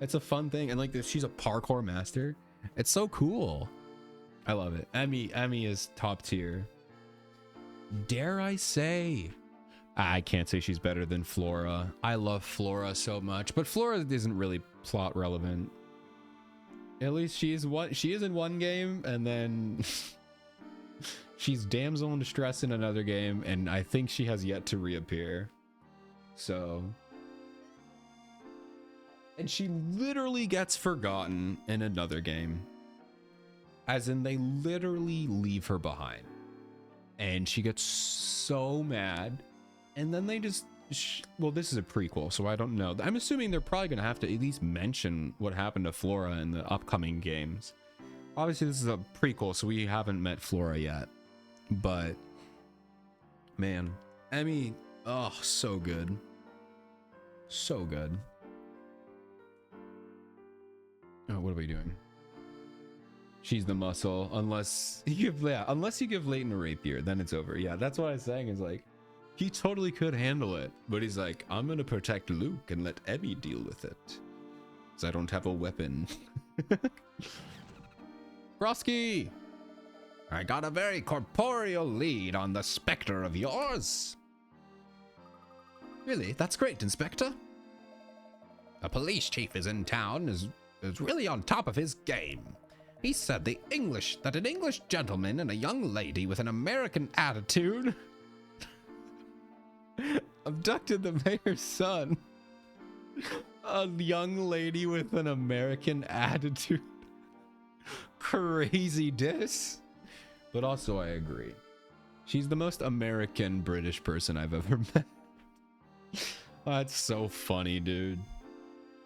It's a fun thing. And like this, she's a parkour master. It's so cool. I love it. Emmy is top tier. Dare I say, I can't say she's better than Flora. I love Flora so much, but Flora isn't really plot relevant. At least she is in one game, and then she's damsel in distress in another game, and I think she has yet to reappear. So, and she literally gets forgotten in another game. As in, they literally leave her behind. And she gets so mad. And then they just, well, this is a prequel, so I don't know. I'm assuming they're probably going to have to at least mention what happened to Flora in the upcoming games. Obviously, this is a prequel, so we haven't met Flora yet. But, man, Emmy, oh, so good. So good. Oh, what are we doing? She's the muscle. Unless you give Leighton a rapier, then it's over. Yeah, that's what I was saying. Is like, he totally could handle it, but he's like, I'm gonna protect Luke and let Emmy deal with it, because I don't have a weapon. Grosky! I got a very corporeal lead on the Spectre of yours. Really? That's great, Inspector. A police chief is in town, is really on top of his game. He said that an English gentleman and a young lady with an American attitude abducted the mayor's son. A young lady with an American attitude. Crazy diss. But also I agree. She's the most American British person I've ever met. That's so funny, dude.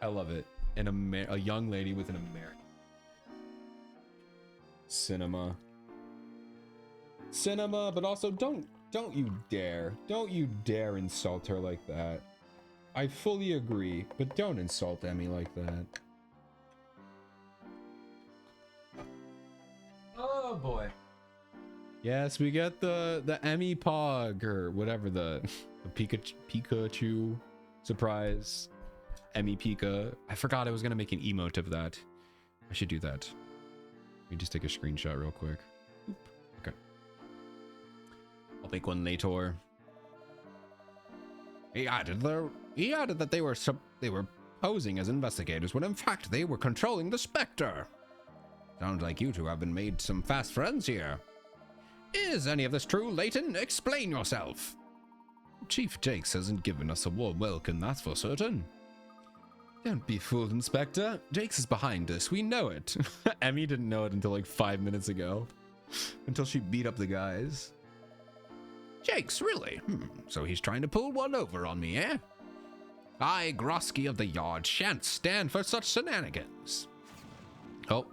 I love it. A young lady with an American. Cinema, but also don't you dare insult her like that. I fully agree, but don't insult Emmy like that. Oh boy. Yes, we get the Emmy Pog, or whatever, the Pikachu surprise. Emmy Pika. I forgot I was gonna make an emote of that. I should do that. Let me just take a screenshot real quick. Oop. Okay. I'll make one later. He added that they were posing as investigators when in fact they were controlling the Spectre. Sounds like you two have been made some fast friends here. Is any of this true, Leighton? Explain yourself. Chief Jakes hasn't given us a warm welcome, that's for certain. Don't be fooled, Inspector. Jakes is behind us. We know it. Emmy didn't know it until like 5 minutes ago. Until she beat up the guys. Jakes, really? So he's trying to pull one over on me, eh? I, Grosky of the Yard, shan't stand for such shenanigans. Oh,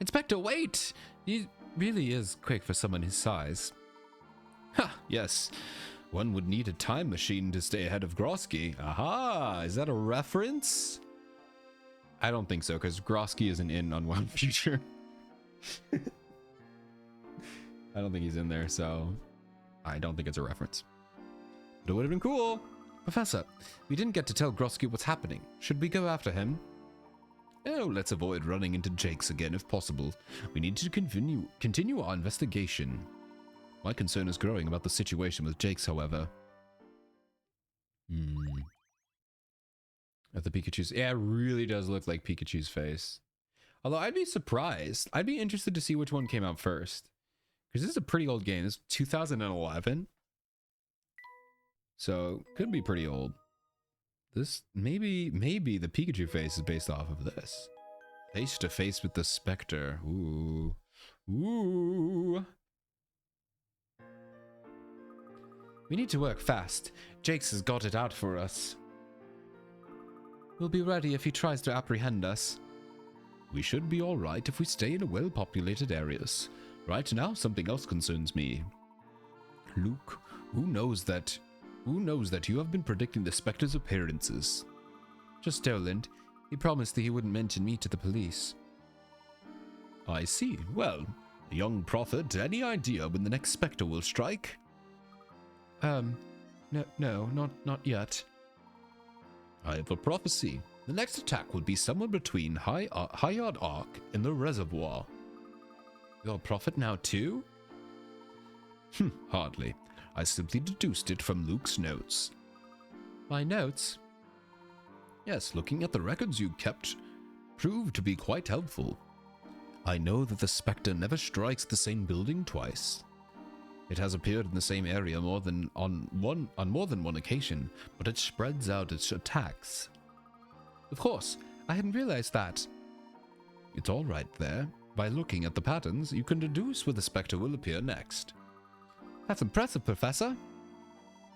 Inspector, wait! He really is quick for someone his size. Ha, yes. One would need a time machine to stay ahead of Grosky. Aha! Is that a reference? I don't think so, because Grosky isn't in Unwound Future. I don't think he's in there, so I don't think it's a reference. But it would have been cool. Professor, we didn't get to tell Grosky what's happening. Should we go after him? Oh, let's avoid running into Jakes again if possible. We need to continue our investigation. My concern is growing about the situation with Jakes, however. At the Pikachu's... Yeah, it really does look like Pikachu's face. Although I'd be surprised. I'd be interested to see which one came out first. Because this is a pretty old game. This is 2011. So, could be pretty old. This, maybe the Pikachu face is based off of this. Face to face with the Spectre. Ooh. Ooh. We need to work fast. Jakes has got it out for us. We'll be ready if he tries to apprehend us. We should be alright if we stay in well-populated areas. Right now, something else concerns me. Luke, who knows that you have been predicting the Spectre's appearances? Just Erland. He promised that he wouldn't mention me to the police. I see. Well, young prophet, any idea when the next Spectre will strike? No, not yet. I have a prophecy. The next attack will be somewhere between Hyard Arc and the reservoir. You're a prophet now too? Hardly. I simply deduced it from Luke's notes. My notes? Yes, looking at the records you kept proved to be quite helpful. I know that the Spectre never strikes the same building twice. It has appeared in the same area on more than one occasion, but it spreads out its attacks. Of course, I hadn't realized that. It's all right there. By looking at the patterns, you can deduce where the Spectre will appear next. That's impressive, Professor.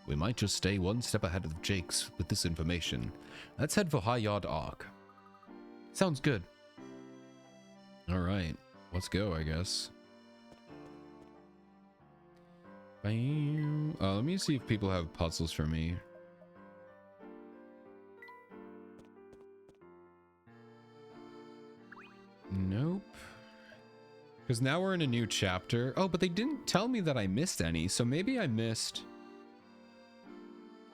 We might just stay one step ahead of Jakes with this information. Let's head for Hyard Arc. Sounds good. All right, let's go, I guess. Let me see if people have puzzles for me. Nope. Because now we're in a new chapter. Oh, but they didn't tell me that I missed any. So maybe I missed...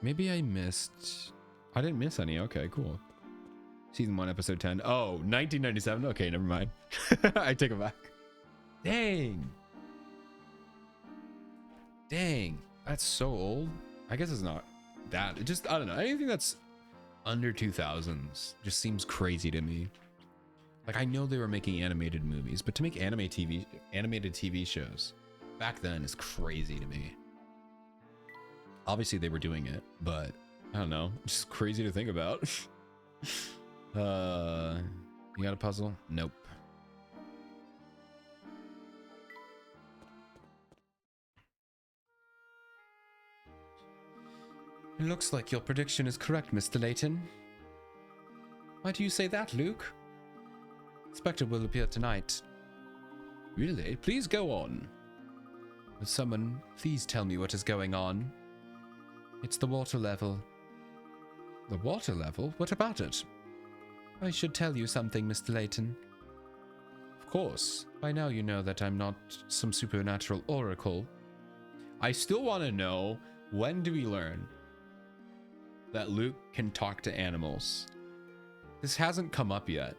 Maybe I missed... I didn't miss any. Okay, cool. Season 1, episode 10. Oh, 1997. Okay, never mind. I take it back. Dang. Dang. That's so old. I guess it's not that. It just, I don't know. Anything that's under 2000s just seems crazy to me. Like, I know they were making animated movies, but to make animated TV shows back then is crazy to me. Obviously, they were doing it, but I don't know. Just crazy to think about. You got a puzzle? Nope. It looks like your prediction is correct, Mr. Layton. Why do you say that, Luke? Spectre will appear tonight. Really? Please go on. Will someone please tell me what is going on? It's the water level. The water level? What about it? I should tell you something, Mr. Layton. Of course. By now you know that I'm not some supernatural oracle. I still want to know, when do we learn that Luke can talk to animals? This hasn't come up yet.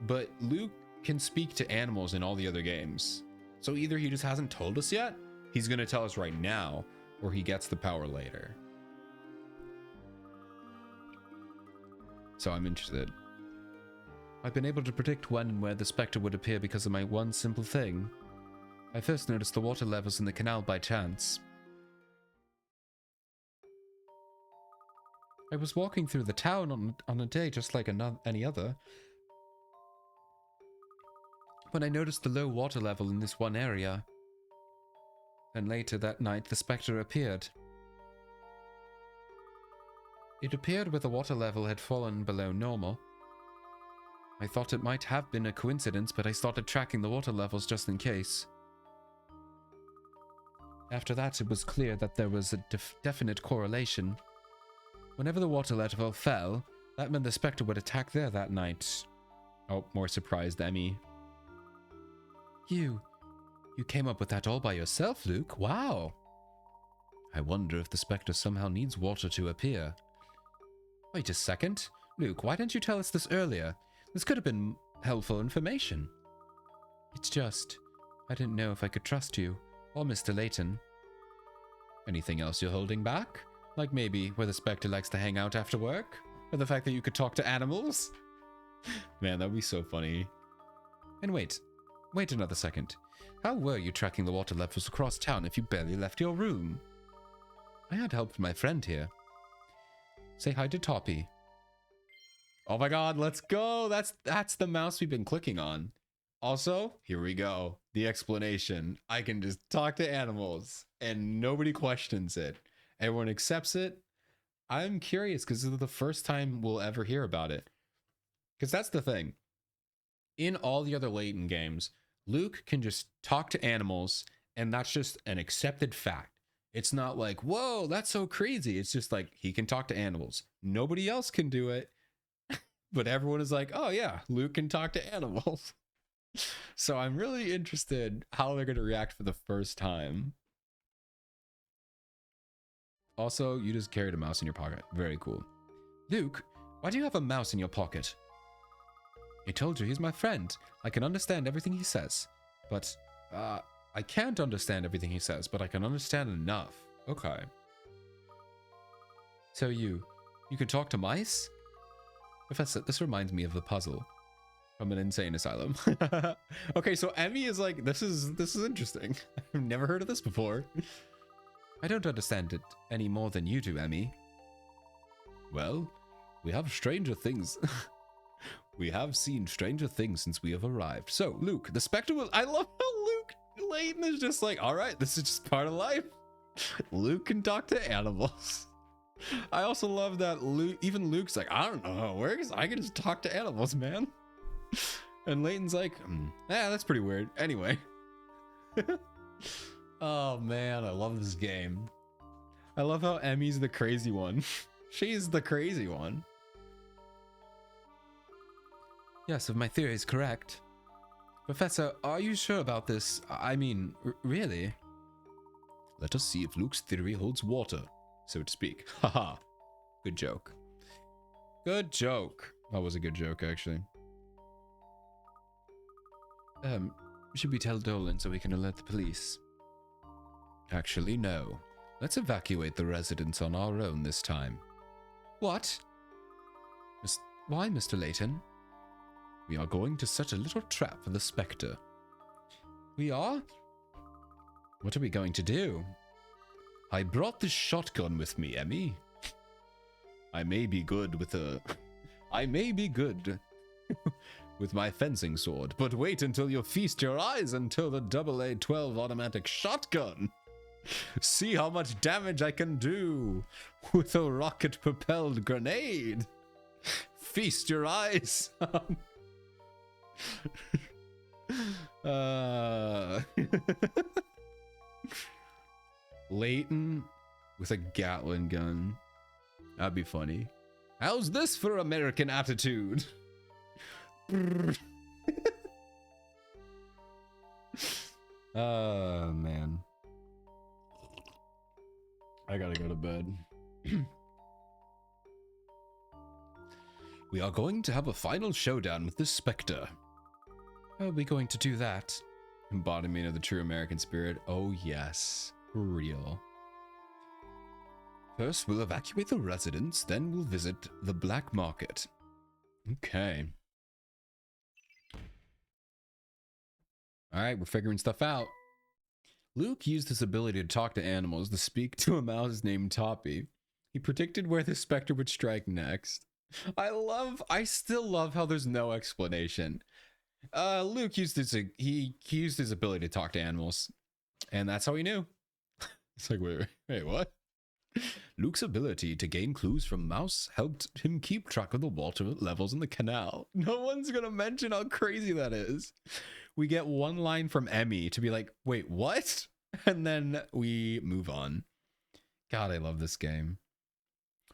But Luke can speak to animals in all the other games. So either he just hasn't told us yet, he's going to tell us right now, or he gets the power later. So I'm interested. I've been able to predict when and where the Spectre would appear because of my one simple thing. I first noticed the water levels in the canal by chance. I was walking through the town on a day just like any other, when I noticed the low water level in this one area. And later that night, the Spectre appeared. It appeared where the water level had fallen below normal. I thought it might have been a coincidence, but I started tracking the water levels just in case. After that, it was clear that there was a definite correlation. Whenever the water level fell, that meant the Spectre would attack there that night. Oh, more surprised Emmy. You came up with that all by yourself, Luke? Wow. I wonder if the Spectre somehow needs water to appear. Wait a second. Luke, why didn't you tell us this earlier? This could have been helpful information. It's just, I didn't know if I could trust you, or Mr. Layton. Anything else you're holding back? Like maybe where the Spectre likes to hang out after work? Or the fact that you could talk to animals? Man, that'd be so funny. And wait another second. How were you tracking the water levels across town if you barely left your room? I had help from my friend here. Say hi to Toppy. Oh my god, let's go! That's the mouse we've been clicking on. Also, here we go. The explanation. I can just talk to animals and nobody questions it. Everyone accepts it. I'm curious because this is the first time we'll ever hear about it. Because that's the thing. In all the other Layton games, Luke can just talk to animals, and that's just an accepted fact. It's not like, whoa, that's so crazy. It's just like, he can talk to animals. Nobody else can do it. But everyone is like, oh yeah, Luke can talk to animals. So I'm really interested how they're going to react for the first time. Also, you just carried a mouse in your pocket. Very cool. Luke, why do you have a mouse in your pocket? I told you, he's my friend. I can understand everything he says. But, I can't understand everything he says, but I can understand enough. Okay. So you can talk to mice? Professor, this reminds me of the puzzle from an insane asylum. Okay, so Emmy is like, this is interesting. I've never heard of this before. I don't understand it any more than you do, Emmy. Well, we have stranger things. We have seen stranger things since we have arrived. So, Luke, the Spectre will... I love how Luke Layton is just like, all right, this is just part of life. Luke can talk to animals. I also love that Luke's like, I don't know how it works. I can just talk to animals, man. And Layton's like, that's pretty weird. Anyway. Oh, man, I love this game. I love how Emmy's the crazy one. She's the crazy one. Yes, if my theory is correct, Professor, are you sure about this? I mean, really? Let us see if Luke's theory holds water, so to speak. Haha. Good joke. Good joke. That was a good joke, actually. Should we tell Dolan so we can alert the police? Actually, no. Let's evacuate the residents on our own this time. What? Why, Mr. Layton? We are going to set a little trap for the Spectre. We are? What are we going to do? I brought this shotgun with me, Emmy. I may be good with with my fencing sword, but wait until you feast your eyes until the AA-12 automatic shotgun. See how much damage I can do with a rocket-propelled grenade. Feast your eyes. Layton with a Gatling gun. That'd be funny. How's this for American attitude? Oh, man. I gotta go to bed. We are going to have a final showdown with the Spectre. How are we going to do that? Embodiment of the true American spirit. Oh, yes. Real. First, we'll evacuate the residents, then we'll visit the black market. Okay. Alright, we're figuring stuff out. Luke used his ability to talk to animals to speak to a mouse named Toppy. He predicted where the Spectre would strike next. I still love how there's no explanation. Luke used he used his ability to talk to animals, and that's how he knew. It's like, wait, what? Luke's ability to gain clues from mouse helped him keep track of the water levels in the canal. No one's gonna mention how crazy that is. We get one line from Emmy to be like, wait, what? And then we move on. God, I love this game.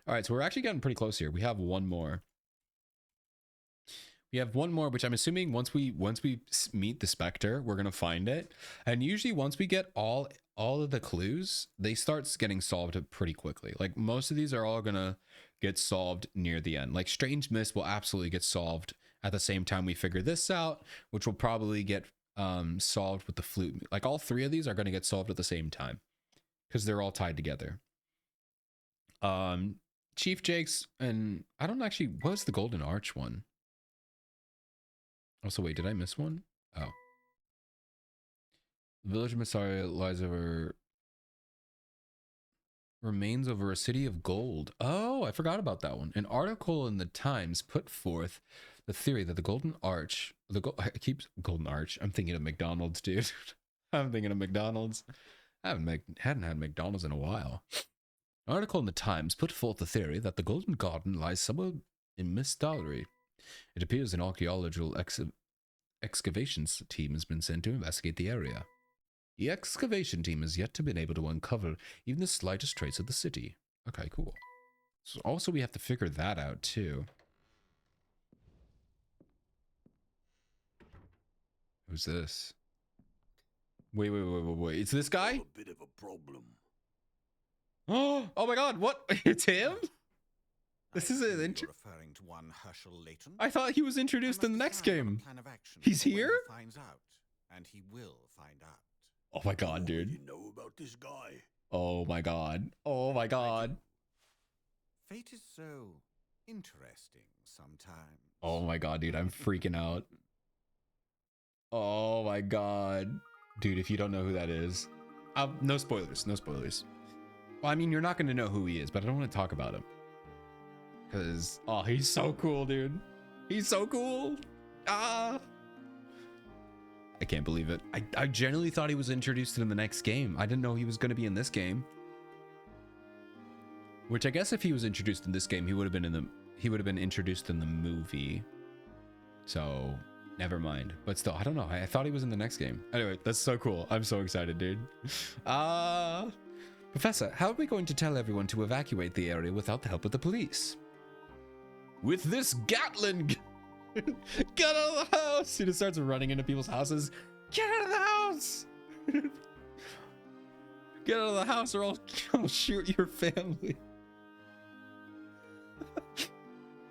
All right, so we're actually getting pretty close here. We have one more. We have one more, which I'm assuming once we meet the Spectre, we're gonna find it. And usually once we get all of the clues, they start getting solved pretty quickly. Like most of these are all gonna get solved near the end. Like Strange Mist will absolutely get solved at the same time we figure this out, which will probably get solved with the flute. Like all three of these are gonna get solved at the same time because they're all tied together. Chief Jake's, and I don't actually, what's the Golden Arch one? Also, wait, did I miss one? Oh. The village of Messiah lies over... remains over a city of gold. Oh, I forgot about that one. An article in the Times put forth the theory that the Golden Arch... Golden Arch. I'm thinking of McDonald's, dude. I'm thinking of McDonald's. I hadn't had McDonald's in a while. An article in the Times put forth the theory that the Golden Garden lies somewhere in Miss Dallery. It appears an archaeological excavations team has been sent to investigate the area. The excavation team has yet to been able to uncover even the slightest trace of the city. Okay, cool. So also we have to figure that out too. Who's this? Wait. It's this guy? A bit of a problem. Oh my god, what? It's him? This is an You're referring to one Herschel Layton. I thought he was introduced in the next game. He's When here? He finds out, and he will find out. Oh my god, dude. You know about this guy? Oh my god. Oh my god. Fate is so interesting sometimes. Oh my god, dude. I'm freaking out. Oh my god. Dude, if you don't know who that is. No spoilers. No spoilers. Well, I mean, you're not going to know who he is, but I don't want to talk about him. Because, oh, he's so cool, dude. He's so cool. Ah. I can't believe it. I genuinely thought he was introduced in the next game. I didn't know he was going to be in this game. Which I guess if he was introduced in this game, he would have been introduced in the movie. So, never mind. But still, I don't know. I thought he was in the next game. Anyway, that's so cool. I'm so excited, dude. Professor, how are we going to tell everyone to evacuate the area without the help of the police? With this Gatling! Get out of the house! He just starts running into people's houses. Get out of the house! Get out of the house or I'll shoot your family.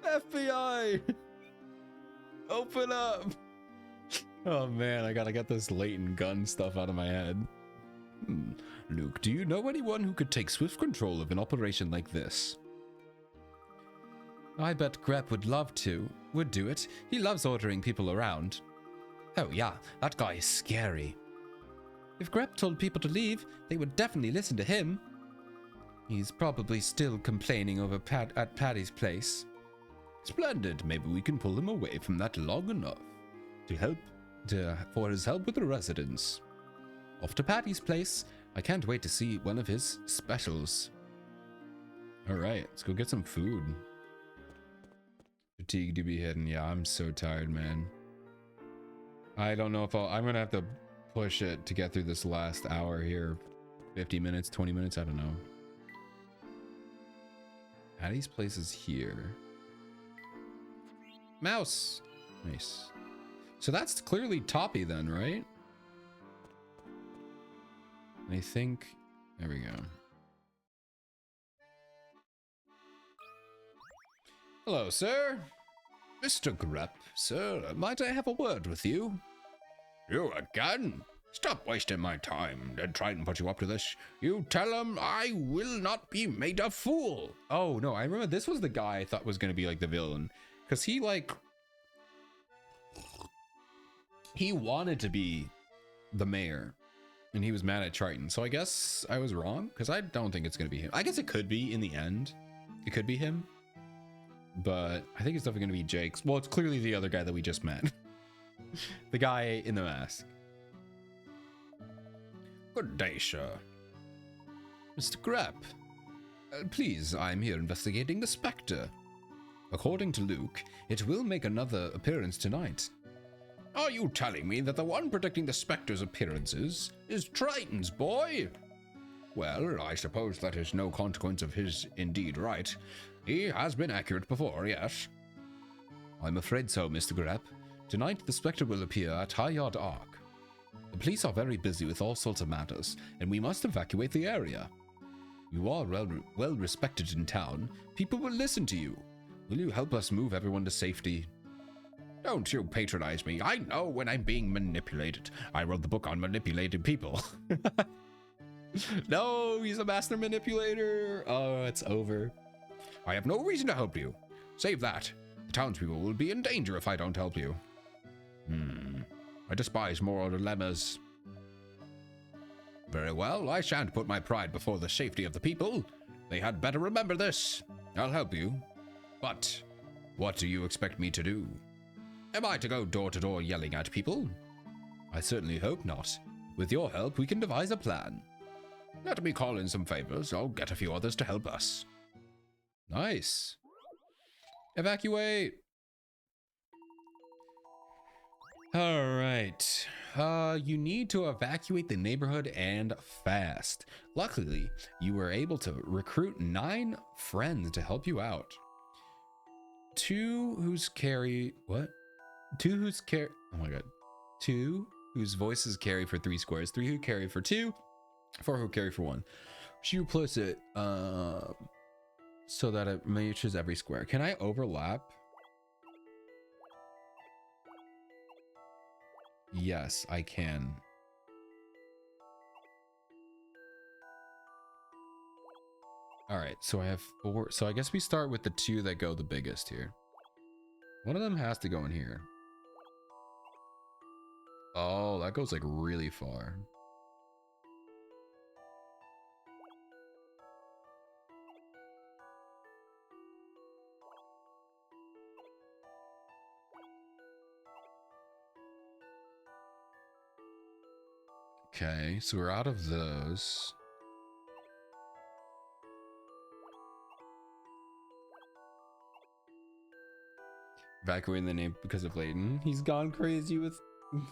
FBI! Open up! Oh man, I gotta get this latent gun stuff out of my head. Luke, do you know anyone who could take swift control of an operation like this? I bet Grep would do it. He loves ordering people around. Oh yeah, that guy is scary. If Grep told people to leave, they would definitely listen to him. He's probably still complaining over at Patty's place. Splendid. Maybe we can pull him away from that long enough for his help with the residents. Off to Patty's place. I can't wait to see one of his specials. All right, let's go get some food. Fatigue to be hidden. Yeah, I'm so tired, man. I don't know if I'm gonna have to push it to get through this last hour here. 50 minutes, 20 minutes, I don't know. Patty's place is here. Mouse! Nice. So that's clearly Toppy then, right? I think... There we go. Hello, sir. Mr. Grep, sir, might I have a word with you? You again? Stop wasting my time. They're trying to put you up to this. You tell them I will not be made a fool. Oh, no, I remember this was the guy I thought was going to be like the villain. Because he wanted to be the mayor. And he was mad at Triton. So I guess I was wrong. Because I don't think it's going to be him. I guess it could be in the end. It could be him. But I think it's definitely going to be Jake's. Well, it's clearly the other guy that we just met. The guy in the mask. Good day, sir. Mr. Grep, please, I'm here investigating the Spectre. According to Luke, it will make another appearance tonight. Are you telling me that the one predicting the Spectre's appearances is Triton's boy? Well, I suppose that is no consequence of his indeed right. He has been accurate before, yes. I'm afraid so, Mr. Grep. Tonight, the Spectre will appear at Highyard Ark. The police are very busy with all sorts of matters, and we must evacuate the area. You are well respected in town. People will listen to you. Will you help us move everyone to safety? Don't you patronize me. I know when I'm being manipulated. I wrote the book on manipulating people. No, he's a master manipulator. Oh, it's over. I have no reason to help you. Save that. The townspeople will be in danger if I don't help you. I despise moral dilemmas. Very well, I shan't put my pride before the safety of the people. They had better remember this. I'll help you. But what do you expect me to do? Am I to go door to door yelling at people? I certainly hope not. With your help, we can devise a plan. Let me call in some favors. I'll get a few others to help us. Nice. Evacuate. All right. You need to evacuate the neighborhood and fast. Luckily, you were able to recruit 9 friends to help you out. 2 whose carry... What? 2 whose carry... Oh my god. 2 whose voices carry for 3 squares. 3 who carry for 2. 4 who carry for 1. Should you place it so that it matches every square? Can I overlap? Yes, I can. All right, so I have 4. So I guess we start with the 2 that go the biggest here. One of them has to go in here. Oh, that goes like really far. Okay, so we're out of those. Evacuating the name because of Layton. He's gone crazy with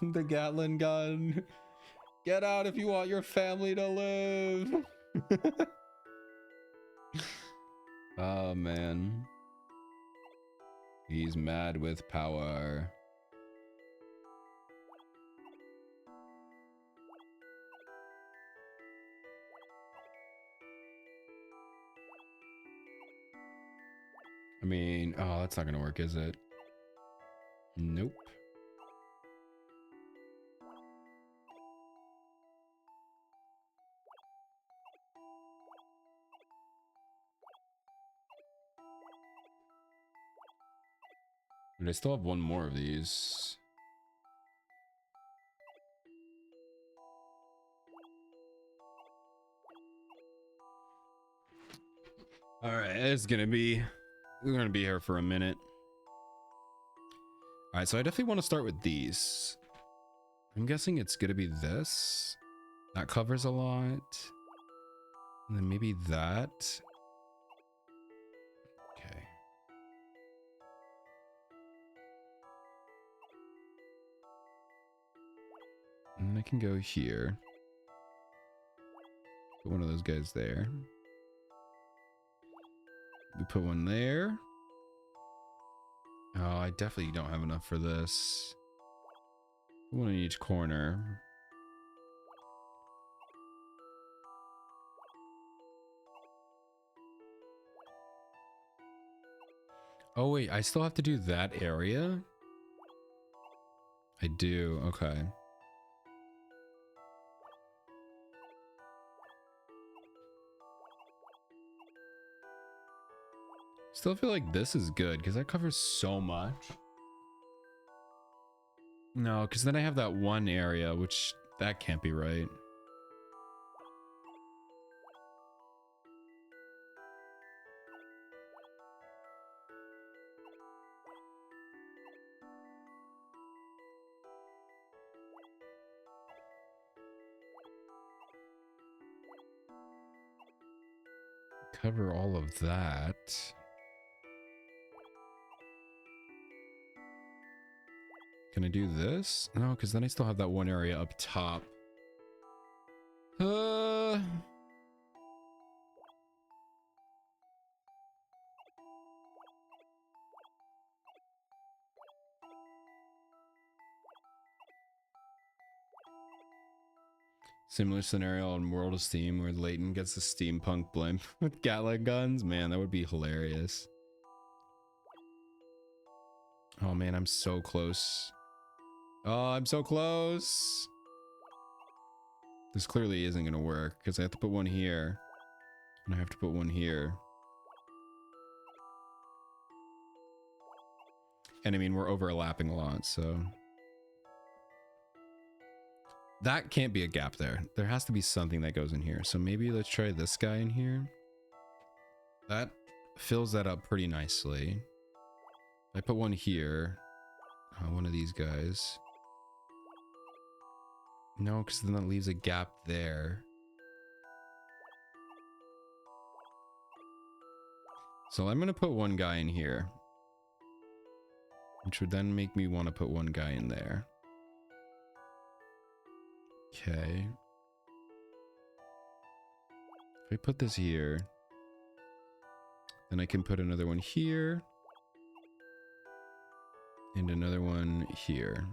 the Gatling gun. Get out if you want your family to live. Oh, man. He's mad with power. I mean, oh, that's not gonna work, is it? Nope. And I still have one more of these. All right, we're gonna be here for a minute. All right, so I definitely want to start with these. I'm guessing it's gonna be this. That covers a lot. And then maybe that. Okay. And I can go here. Put one of those guys there. We put one there. Oh, I definitely don't have enough for this. One in each corner. Oh wait, I still have to do that area? I do, okay. Still feel like this is good because that covers so much. No, because then I have that one area, which that can't be right. Cover all of that. Can I do this? No, because then I still have that one area up top. Similar scenario on World of Steam where Layton gets a steampunk blimp with Gatling guns. Man, that would be hilarious. Oh man, I'm so close. Oh, I'm so close. This clearly isn't gonna work because I have to put one here. And I have to put one here. And I mean, we're overlapping a lot, so. That can't be a gap there. There has to be something that goes in here. So maybe let's try this guy in here. That fills that up pretty nicely. I put one here. One of these guys. No, because then that leaves a gap there. So I'm going to put one guy in here. Which would then make me want to put one guy in there. Okay. If I put this here, then I can put another one here. And another one here.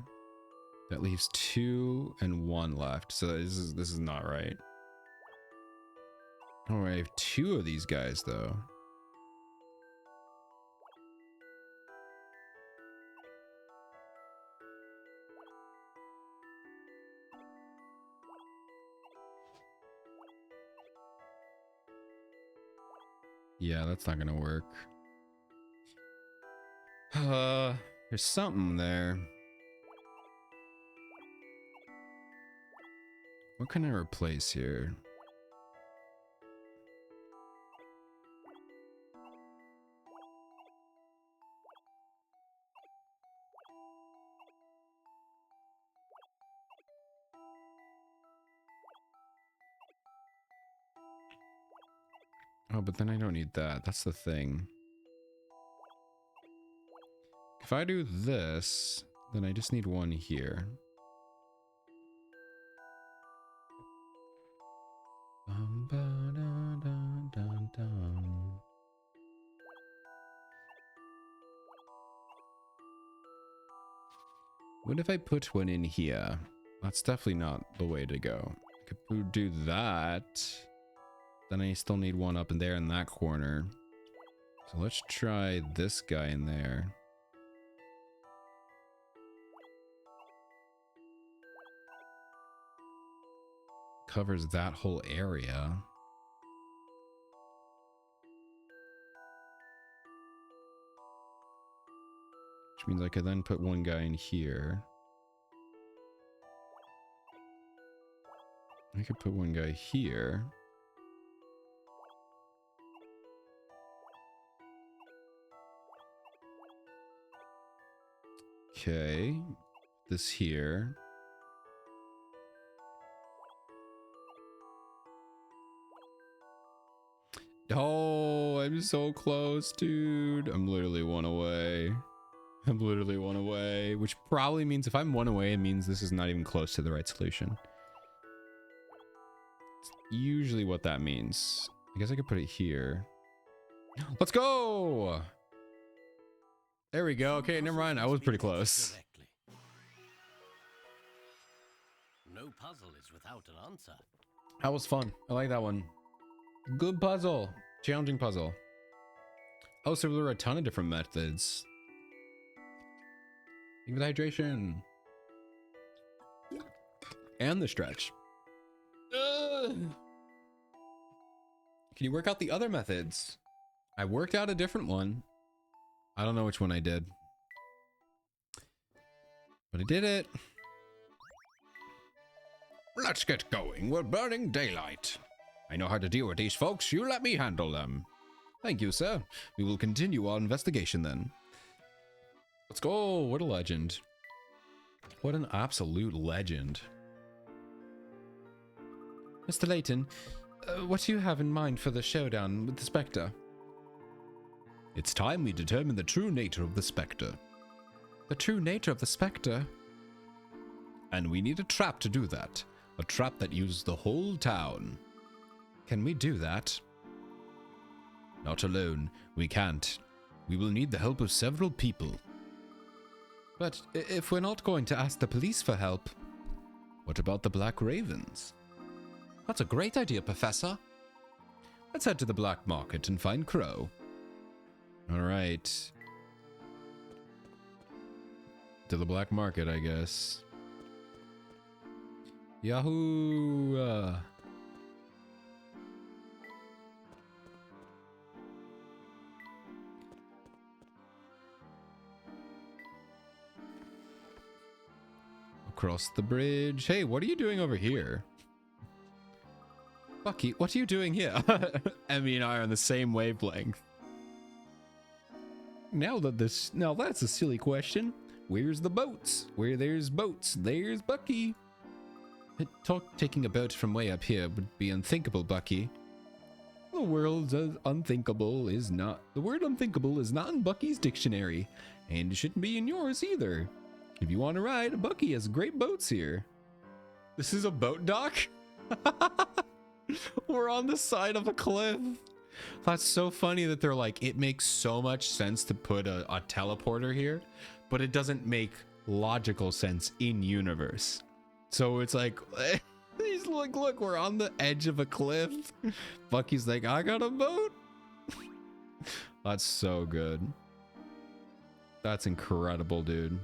That leaves 2 and 1 left. So this is not right. All right, I have 2 of these guys though. Yeah, that's not gonna work. There's something there. What can I replace here? Oh, but then I don't need that. That's the thing. If I do this, then I just need one here. What if I put one in here? That's definitely not the way to go. I could do that. Then I still need one up in there in that corner. So let's try this guy in there. Covers that whole area. Which means I could then put one guy in here. I could put one guy here. Okay. This here. Oh, I'm so close, dude. I'm literally one away. I'm literally one away, which probably means if I'm one away, it means this is not even close to the right solution. It's usually what that means. I guess I could put it here. Let's go! There we go. Okay, never mind. I was pretty close. Directly. No puzzle is without an answer. That was fun. I like that one. Good puzzle. Challenging puzzle. Oh, so there were a ton of different methods. Even hydration. And the stretch. Can you work out the other methods? I worked out a different one. I don't know which one I did. But I did it. Let's get going. We're burning daylight. I know how to deal with these folks. You let me handle them. Thank you, sir. We will continue our investigation then. Let's go. What a legend. What an absolute legend. Mr. Layton, what do you have in mind for the showdown with the Spectre? It's time we determine the true nature of the Spectre. The true nature of the Spectre? And we need a trap to do that. A trap that uses the whole town. Can we do that? Not alone. We can't. We will need the help of several people. But if we're not going to ask the police for help... What about the Black Ravens? That's a great idea, Professor. Let's head to the black market and find Crow. Alright. To the black market, I guess. Yahoo! Across the bridge. Hey, what are you doing over here? Bucky, what are you doing here? Emmy and I are on the same wavelength. Now that's a silly question. Where's the boats? Where there's boats, there's Bucky. Taking a boat from way up here would be unthinkable, Bucky. The word unthinkable is not in Bucky's dictionary, and it shouldn't be in yours either. If you want to ride, Bucky has great boats here. This is a boat dock? We're on the side of a cliff. That's so funny that they're like, it makes so much sense to put a teleporter here, but it doesn't make logical sense in universe. So it's like, he's like, look, we're on the edge of a cliff. Bucky's like, I got a boat. That's so good. That's incredible, dude.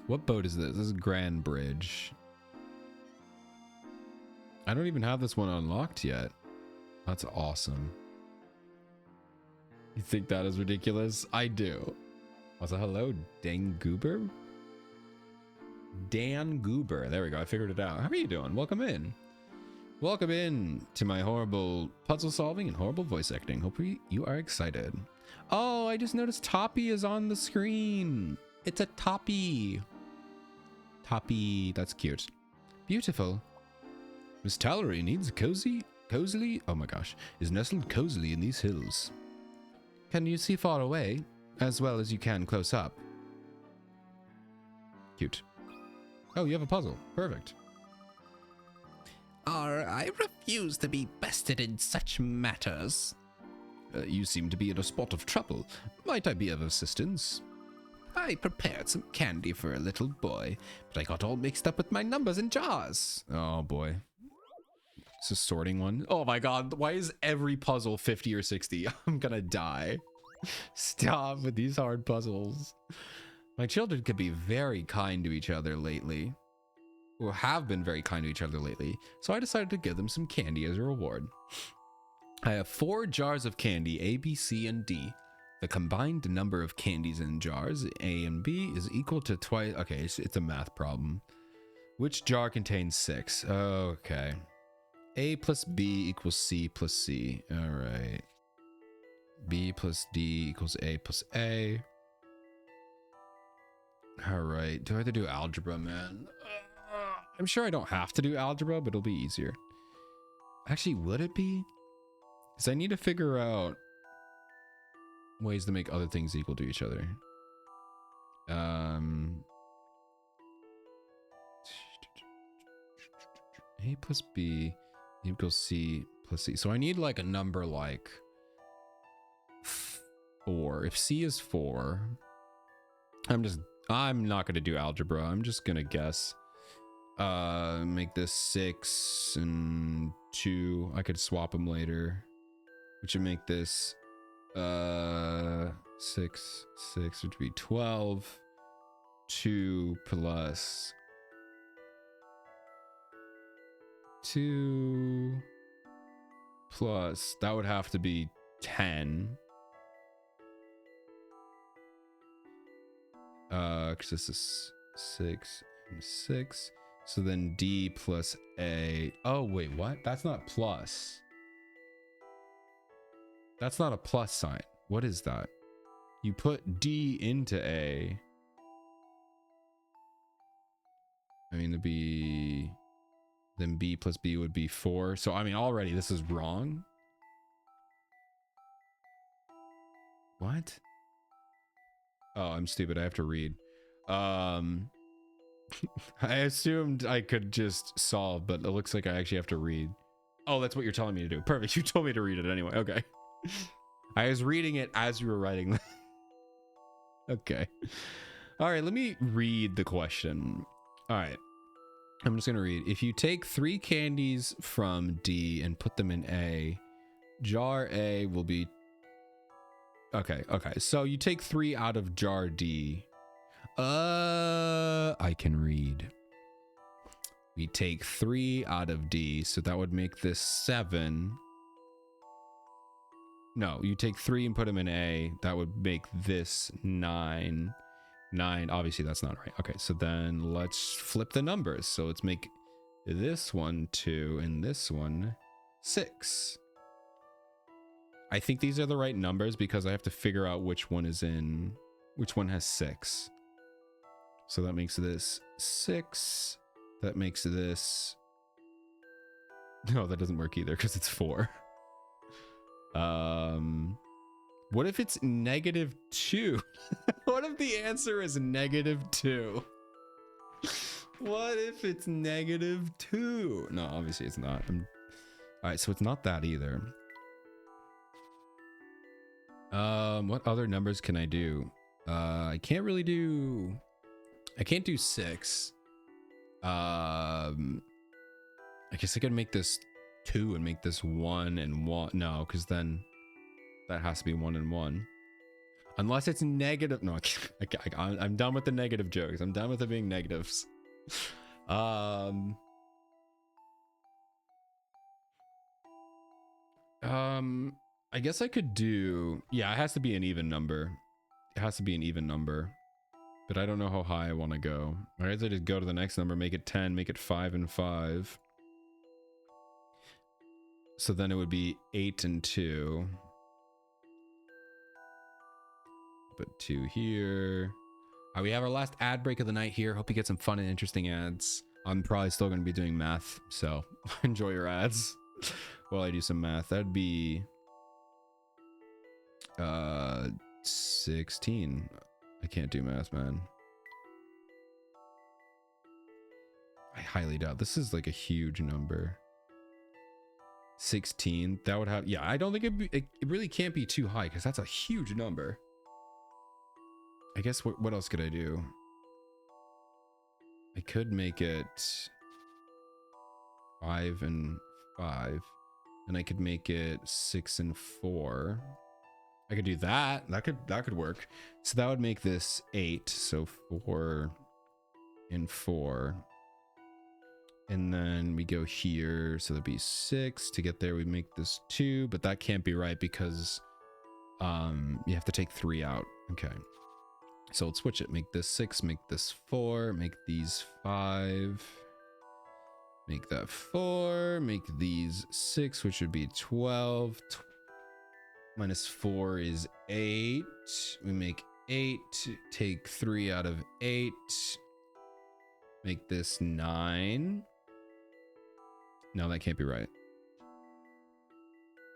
What boat is this? This is Grand Bridge. I don't even have this one unlocked yet. That's awesome. You think that is ridiculous? I do. Also, hello, Dan Goober? Dan Goober. There we go. I figured it out. How are you doing? Welcome in. Welcome in to my horrible puzzle solving and horrible voice acting. Hopefully you are excited. Oh, I just noticed Toppy is on the screen. It's a Toppy. Toppy. That's cute. Beautiful. Miss Tallery needs cozily, oh my gosh, is nestled cozily in these hills. Can you see far away, as well as you can close up? Cute. Oh, you have a puzzle. Perfect. I refuse to be bested in such matters. You seem to be in a spot of trouble. Might I be of assistance? I prepared some candy for a little boy, but I got all mixed up with my numbers and jars. Oh boy. It's a sorting one. Oh my god, why is every puzzle 50 or 60? I'm gonna die. Stop with these hard puzzles. My children could be very kind to each other lately. Or have been very kind to each other lately. So I decided to give them some candy as a reward. I have 4 jars of candy, A, B, C, and D. The combined number of candies in jars, A and B, is equal to twice. Okay, it's a math problem. Which jar contains 6? Okay. A plus B equals C plus C. All right. B plus D equals A plus A. All right. Do I have to do algebra, man? I'm sure I don't have to do algebra, but it'll be easier. Actually, would it be? Because I need to figure out ways to make other things equal to each other. A plus B equals C plus C. So I need like a number like 4. If C is 4, I'm not going to do algebra. I'm just going to guess. Make this 6 and 2. I could swap them later, which would make this 6, which would be 12. 2 plus 2 plus, that would have to be 10. Because this is 6 and 6. So then D plus A. Oh, wait, what? That's not plus. That's not a plus sign. What is that? You put D into A. I mean, it'd be... Then B plus B would be 4. So, I mean, already this is wrong. What? Oh, I'm stupid. I have to read. I assumed I could just solve, but it looks like I actually have to read. Oh, that's what you're telling me to do. Perfect. You told me to read it anyway. Okay. I was reading it as you were writing. Okay. All right, let me read the question. All right. I'm just going to read. If you take 3 candies from D and put them in A, jar A will be... Okay. So you take 3 out of jar D. I can read. We take 3 out of D, so that would make this 7. No, you take 3 and put them in A. That would make this 9. 9, obviously that's not right. Okay, so then let's flip the numbers. So let's make this one 2 and this one 6. I think these are the right numbers because I have to figure out which one has 6. So that makes this 6. That makes this... No, that doesn't work either because it's 4. What if it's -2? What if the answer is -2? What if it's -2? No, obviously it's not. All right, so it's not that either. What other numbers can I do? I can't do 6. I guess I could make this 2 and make this 1 and 1. No, because then that has to be 1 and 1. Unless it's negative. No, I'm done with the negative jokes. I'm done with it being negatives. I guess I could do... Yeah, it has to be an even number. It has to be an even number. But I don't know how high I want to go. I guess I just go to the next number, make it 10, make it 5 and 5. So then it would be 8 and 2. Put 2 here. All right, we have our last ad break of the night here. Hope you get some fun and interesting ads. I'm probably still going to be doing math, so enjoy your ads while I do some math. That'd be 16. I can't do math, man. I highly doubt. This is like a huge number. 16. That would have... Yeah, I don't think it really can't be too high because that's a huge number. I guess what else could I do? I could make it 5 and 5, and I could make it 6 and 4. I could do that. That could work. So that would make this 8. So 4 and 4. And then we go here. So that'd be 6. To get there, we make this 2, but that can't be right because you have to take 3 out. Okay. So let's switch it. Make this 6, make this 4, make these 5. Make that 4, make these 6, which would be 12. Minus 4 is 8. We make 8, take 3 out of 8. Make this 9. No, that can't be right.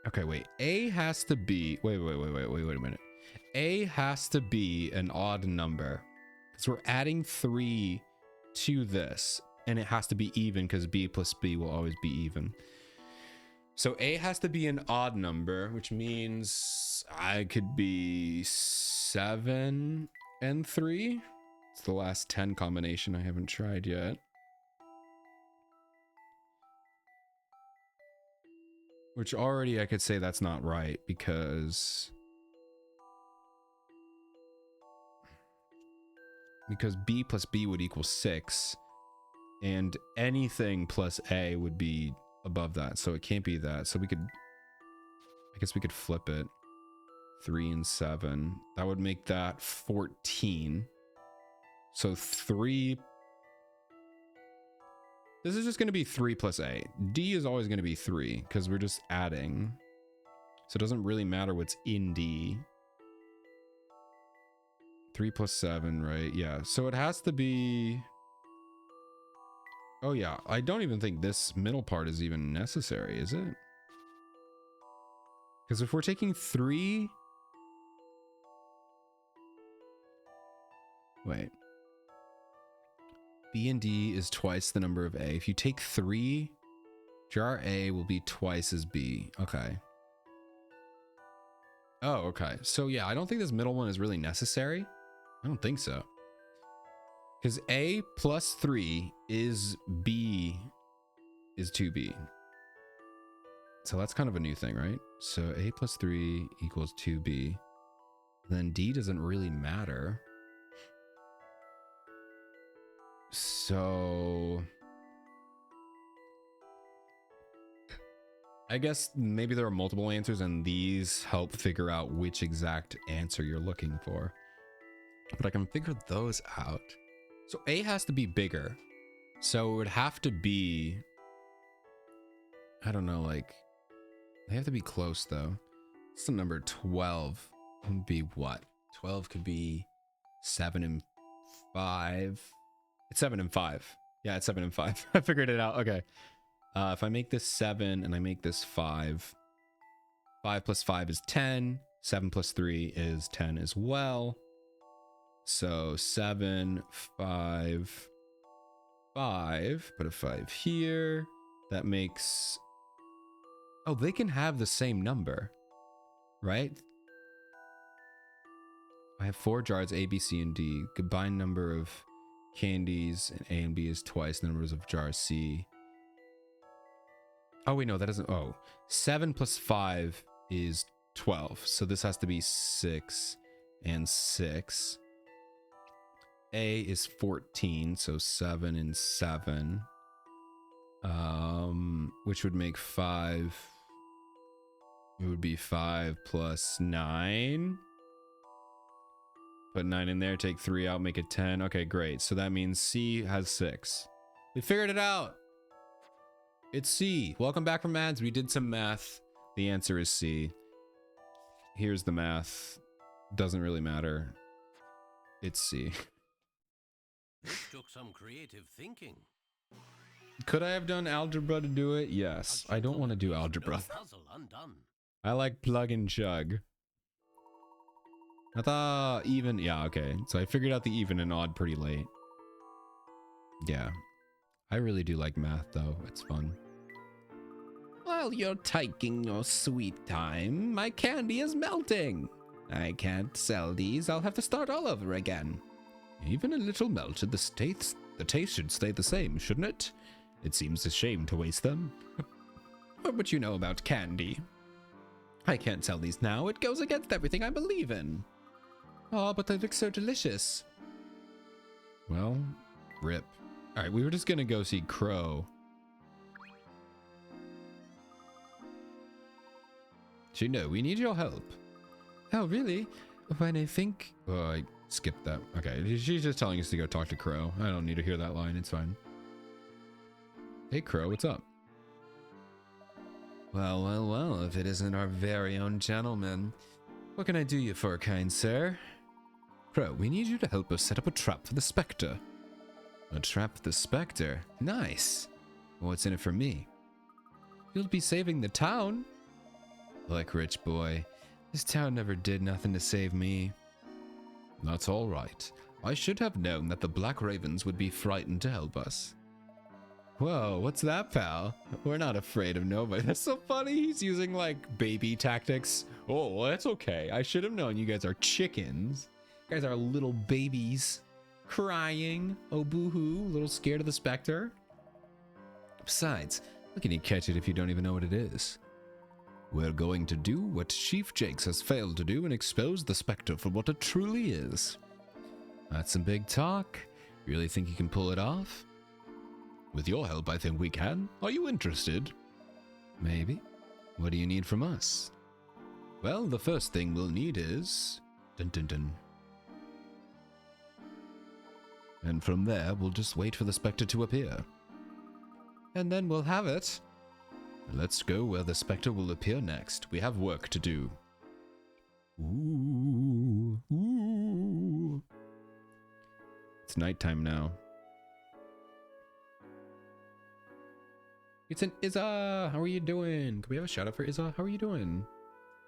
Okay, wait. A has to be... Wait a minute. A has to be an odd number. Because we're adding 3 to this. And it has to be even because B plus B will always be even. So A has to be an odd number, which means I could be 7 and 3. It's the last 10 combination I haven't tried yet. Which already I could say that's not right because B plus B would equal 6. And anything plus A would be above that. So it can't be that. So I guess we could flip it. 3 and 7. That would make that 14. So 3. This is just going to be 3 plus A. D is always going to be 3 because we're just adding. So it doesn't really matter what's in D. 3 plus 7, right? Yeah. So it has to be... Oh yeah, I don't even think this middle part is even necessary, is it? Because if we're taking 3... Wait. B and D is twice the number of A. If you take 3, jar A will be twice as B. Okay. Oh, okay. So yeah, I don't think this middle one is really necessary. I don't think so. Because A plus 3 is B is 2B. So that's kind of a new thing, right? So A plus 3 equals 2B. Then D doesn't really matter. So I guess maybe there are multiple answers and these help figure out which exact answer you're looking for. But I can figure those out. So A has to be bigger. So it would have to be, I don't know, like, they have to be close though. It's the number 12 would be what? 12 could be 7 and 5. It's 7 and 5. Yeah, it's 7 and 5. I figured it out. Okay. If I make this 7 and I make this 5, 5 plus 5 is 10. 7 plus 3 is 10 as well. So 7, 5, 5. Put a 5 here. That makes... Oh, they can have the same number, right? I have 4 jars, A, B, C, and D. Combined number of candies in A and B is twice the numbers of jars C. Oh, wait, no, that doesn't... Oh, 7 plus 5 is 12. So this has to be 6 and 6. A is 14, so 7 and 7. Which would make 5. It would be 5 plus 9. Put 9 in there, take 3 out, make it 10. Okay, great. So that means C has 6. We figured it out. It's C. Welcome back from ads. We did some math. The answer is C. Here's the math. Doesn't really matter. It's C. This took some creative thinking. Could I have done algebra to do it? Yes. I don't want to do algebra. No puzzle undone. I like plug and chug. I thought even... Yeah, okay. So I figured out the even and odd pretty late. Yeah. I really do like math, though. It's fun. While you're taking your sweet time, my candy is melting. I can't sell these. I'll have to start all over again. Even a little melted, the taste should stay the same, shouldn't it? It seems a shame to waste them. What would you know about candy? I can't sell these now. It goes against everything I believe in. Oh, but they look so delicious. Well, rip. All right, we were just gonna go see Crow. No, we need your help. Oh, really? When I think... Oh, I skipped that. Okay, she's just telling us to go talk to Crow. I don't need to hear that line. It's fine. Hey, Crow, what's up? Well, well, well, if it isn't our very own gentleman. What can I do you for, kind sir? Crow, we need you to help us set up a trap for the Spectre. A trap for the Spectre? Nice. What's in it for me? You'll be saving the town. Look, rich boy, this town never did nothing to save me. That's all right. I should have known that the Black Ravens would be frightened to help us. Whoa, what's that, pal? We're not afraid of nobody. That's so funny. He's using, like, baby tactics. Oh, well, that's okay. I should have known you guys are chickens. You guys are little babies. Crying. Oh, boo-hoo. A little scared of the Spectre. Besides, how can you catch it if you don't even know what it is? We're going to do what Chief Jakes has failed to do and expose the Spectre for what it truly is. That's some big talk. Really think you can pull it off? With your help, I think we can. Are you interested? Maybe. What do you need from us? Well, the first thing we'll need is... Dun dun dun. And from there, we'll just wait for the Spectre to appear. And then we'll have it. Let's go where the Spectre will appear next. We have work to do. Ooh, ooh. It's nighttime now. It's an Izza! How are you doing? Can we have a shout out for Izza? How are you doing?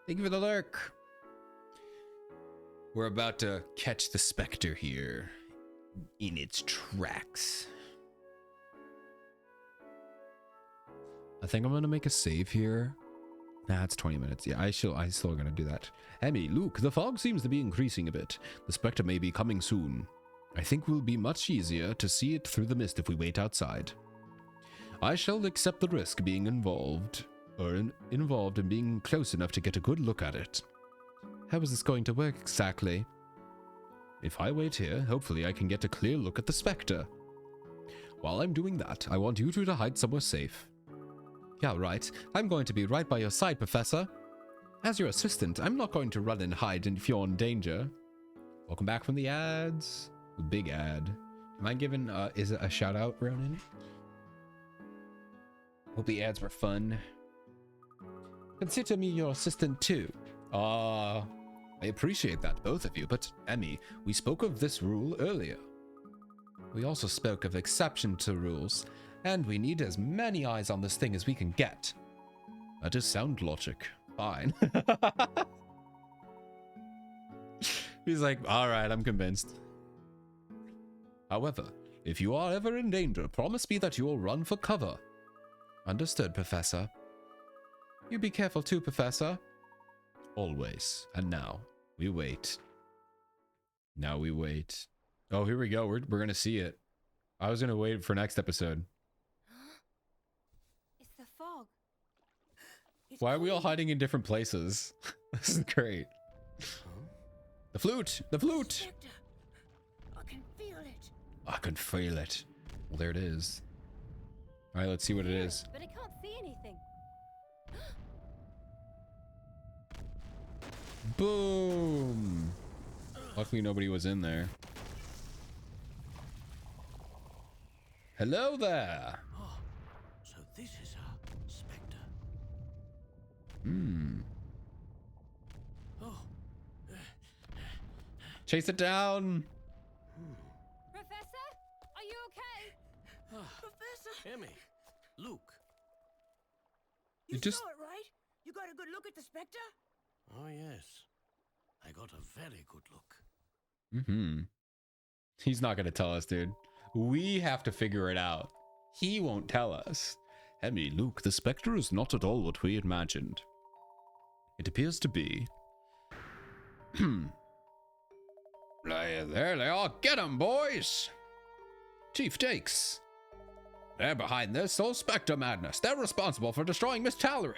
Thank you for the lurk. We're about to catch the Spectre here in its tracks. I think I'm gonna make a save here. Nah, it's 20 minutes. Yeah, I still gonna do that. Emmy, Luke, the fog seems to be increasing a bit. The Spectre may be coming soon. I think it will be much easier to see it through the mist if we wait outside. I shall accept the risk being involved in being close enough to get a good look at it. How is this going to work exactly? If I wait here, hopefully I can get a clear look at the Spectre. While I'm doing that, I want you two to hide somewhere safe. Yeah, right. I'm going to be right by your side, Professor. As your assistant, I'm not going to run and hide if you're in danger. Welcome back from the ads. The big ad. Am I giving is it a shout out, Ronan? Hope the ads were fun. Consider me your assistant too. I appreciate that, both of you, but Emmy, we spoke of this rule earlier. We also spoke of exception to rules, and we need as many eyes on this thing as we can get. That is sound logic. Fine. He's like, all right, I'm convinced. However, if you are ever in danger, promise me that you will run for cover. Understood, Professor. You be careful too, Professor. Always. And now, we wait. Now we wait. Oh, here we go. We're gonna see it. I was gonna wait for next episode. It's the fog. Why are we all hiding in different places? This is great. The flute! The flute! Spectre. I can feel it. I can feel it. Well, there it is. All right, let's see what it is. But I can't see anything. Boom! Luckily nobody was in there. Hello there! Oh, so this is a Spectre. Oh, Chase it down! Professor, are you okay? Professor, Emmy, Luke. you just- saw it, right? You got a good look at the Spectre? Oh, yes. I got a very good look. Mm-hmm. He's not gonna tell us, dude. We have to figure it out. He won't tell us. Emmy, Luke, the Spectre is not at all what we imagined. It appears to be There they are. Get 'em, boys. Chief Jakes. They're behind this whole Spectre madness. They're responsible for destroying Miss Tallery.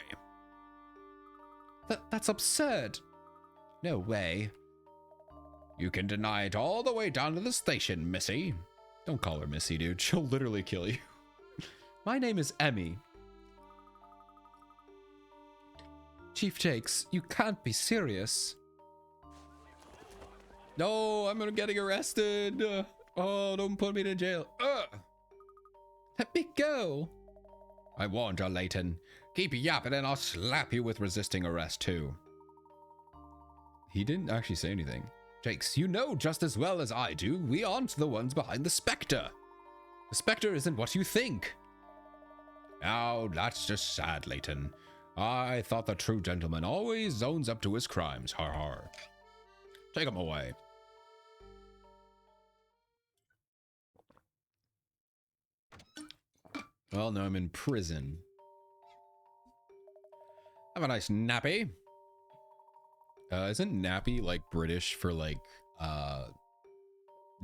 That's absurd. No way. You can deny it all the way down to the station, Missy. Don't call her Missy, dude. She'll literally kill you. My name is Emmy. Chief Jakes, you can't be serious. No, I'm getting arrested. Oh, don't put me to jail. Let me go. I warned you, Layton. Keep yapping and I'll slap you with resisting arrest, too. He didn't actually say anything. Jakes, you know just as well as I do, we aren't the ones behind the Spectre. The Spectre isn't what you think. Now, that's just sad, Layton. I thought the true gentleman always owns up to his crimes. Har har. Take him away. Well, no, I'm in prison. Have a nice nappy. Isn't nappy like British for like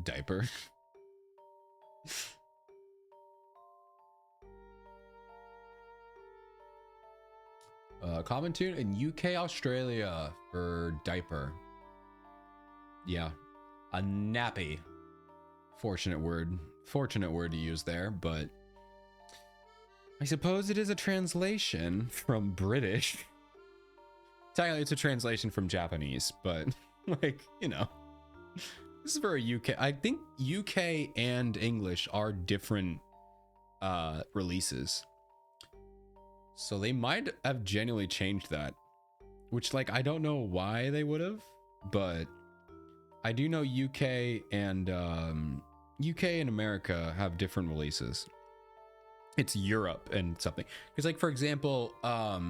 diaper? Common tune in UK, Australia for diaper. Yeah, a nappy. Fortunate word to use there, but I suppose it is a translation from British. Technically, it's a translation from Japanese, but like, you know, this is for a UK. I think UK and English are different releases. So they might have genuinely changed that, which like, I don't know why they would have, but I do know UK and America have different releases. It's Europe and something. Because like, for example, I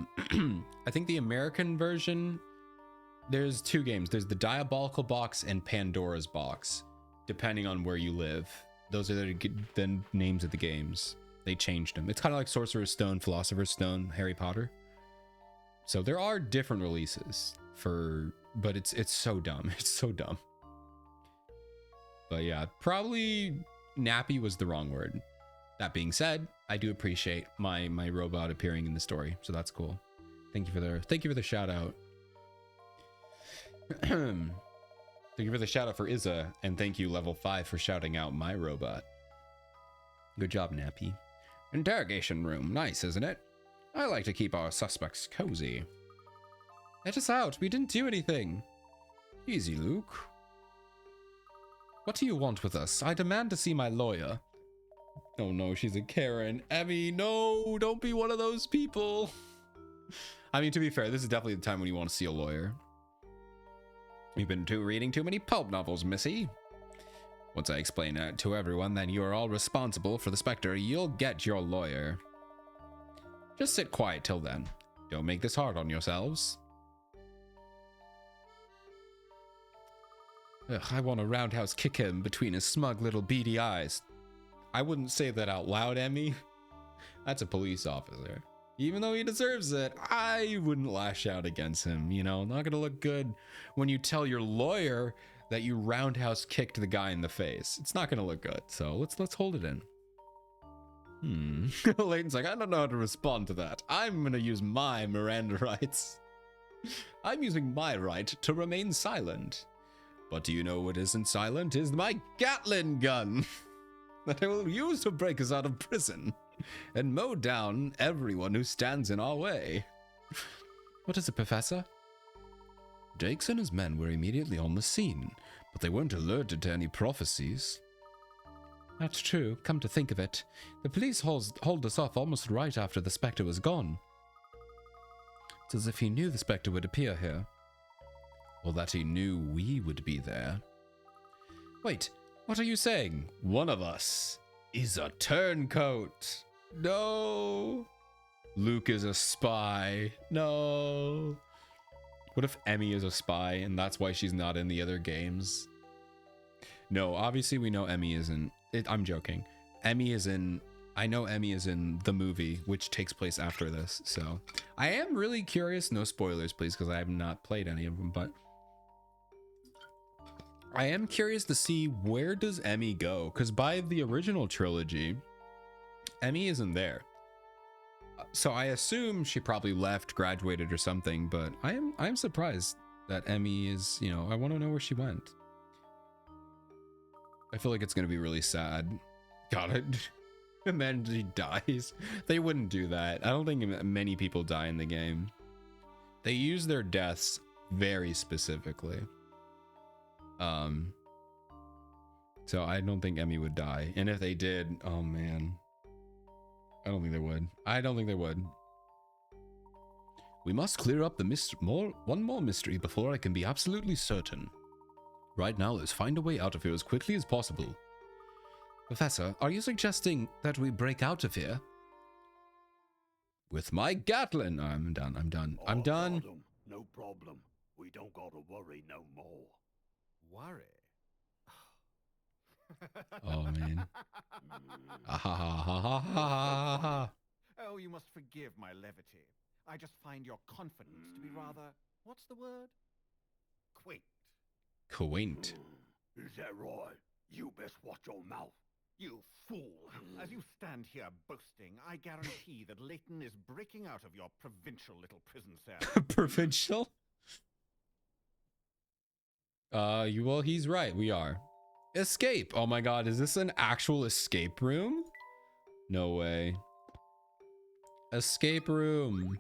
think the American version, there's two games. There's the Diabolical Box and Pandora's Box, depending on where you live. Those are the names of the games. They changed them. It's kind of like Sorcerer's Stone, Philosopher's Stone, Harry Potter. So there are different releases but it's so dumb. It's so dumb. But yeah, probably nappy was the wrong word. That being said, I do appreciate my robot appearing in the story, so that's cool. Thank you for the shout out. Thank you for the shout out for Izza, and thank you Level 5 for shouting out my robot. Good job, Nappy. Interrogation room. Nice, isn't it? I like to keep our suspects cozy. Let us out. We didn't do anything. Easy, Luke. What do you want with us? I demand to see my lawyer. Oh no, she's a Karen. Emmy, no, don't be one of those people. I mean, to be fair, this is definitely the time when you want to see a lawyer. You've been reading too many pulp novels, Missy. Once I explain to everyone that you are all responsible for the Spectre, you'll get your lawyer. Just sit quiet till then. Don't make this hard on yourselves. Ugh, I want to roundhouse kick him between his smug little beady eyes. I wouldn't say that out loud, Emmy. That's a police officer. Even though he deserves it, I wouldn't lash out against him. You know, not gonna look good when you tell your lawyer that you roundhouse kicked the guy in the face. It's not gonna look good. So let's hold it in. Layton's like, I don't know how to respond to that. I'm gonna use my Miranda rights. I'm using my right to remain silent. But do you know what isn't silent? Is my Gatling gun that I will use to break us out of prison and mow down everyone who stands in our way. What is it, Professor? Jakes and his men were immediately on the scene, but they weren't alerted to any prophecies. That's true, come to think of it. The police hauled us off almost right after the Spectre was gone. It's as if he knew the Spectre would appear here. Or that he knew we would be there. Wait, what are you saying? One of us is a turncoat. No. Luke is a spy. No. What if Emmy is a spy and that's why she's not in the other games? No, obviously we know Emmy isn't. I'm joking. Emmy is in... I know Emmy is in the movie, which takes place after this, so... I am really curious. No spoilers, please, because I have not played any of them, but... I am curious to see where does Emmy go, because by the original trilogy, Emmy isn't there. So I assume she probably left, graduated or something, but I'm surprised that Emmy is, you know, I want to know where she went. I feel like it's going to be really sad. Got it. And then she dies. They wouldn't do that. I don't think many people die in the game. They use their deaths very specifically. So I don't think Emmy would die. And if they did, oh man. I don't think they would. I don't think they would. We must clear up the one more mystery before I can be absolutely certain. Right now, let's find a way out of here as quickly as possible. Professor, are you suggesting that we break out of here? With my Gatlin! I'm done. I'm done. Got 'em. No problem. We don't gotta worry no more. Worry? Oh, man. Ah, ha, ha, ha, ha, ha, ha. Oh, you must forgive my levity. I just find your confidence to be rather, what's the word? Quaint. Quaint. Is that right? You best watch your mouth. You fool! As you stand here boasting, I guarantee that Leighton is breaking out of your provincial little prison cell. Provincial? Well, he's right. We are. Escape! Oh my god, is this an actual escape room? No way. Escape room.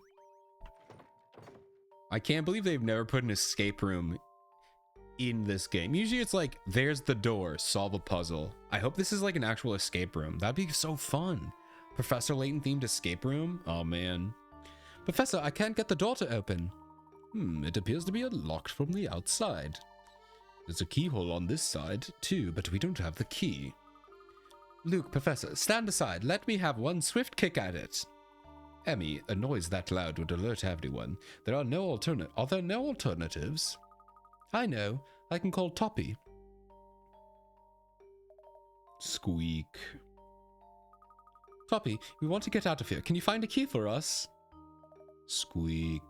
I can't believe they've never put an escape room in this game. Usually it's like, there's the door, solve a puzzle. I hope this is like an actual escape room. That'd be so fun. Professor Layton themed escape room? Oh man. Professor, I can't get the door to open. It appears to be unlocked from the outside. There's a keyhole on this side too, but we don't have the key. Luke, Professor, stand aside. Let me have one swift kick at it. Emmy, a noise that loud would alert everyone. Are there no alternatives? I know. I can call Toppy. Squeak. Toppy, we want to get out of here. Can you find a key for us? Squeak.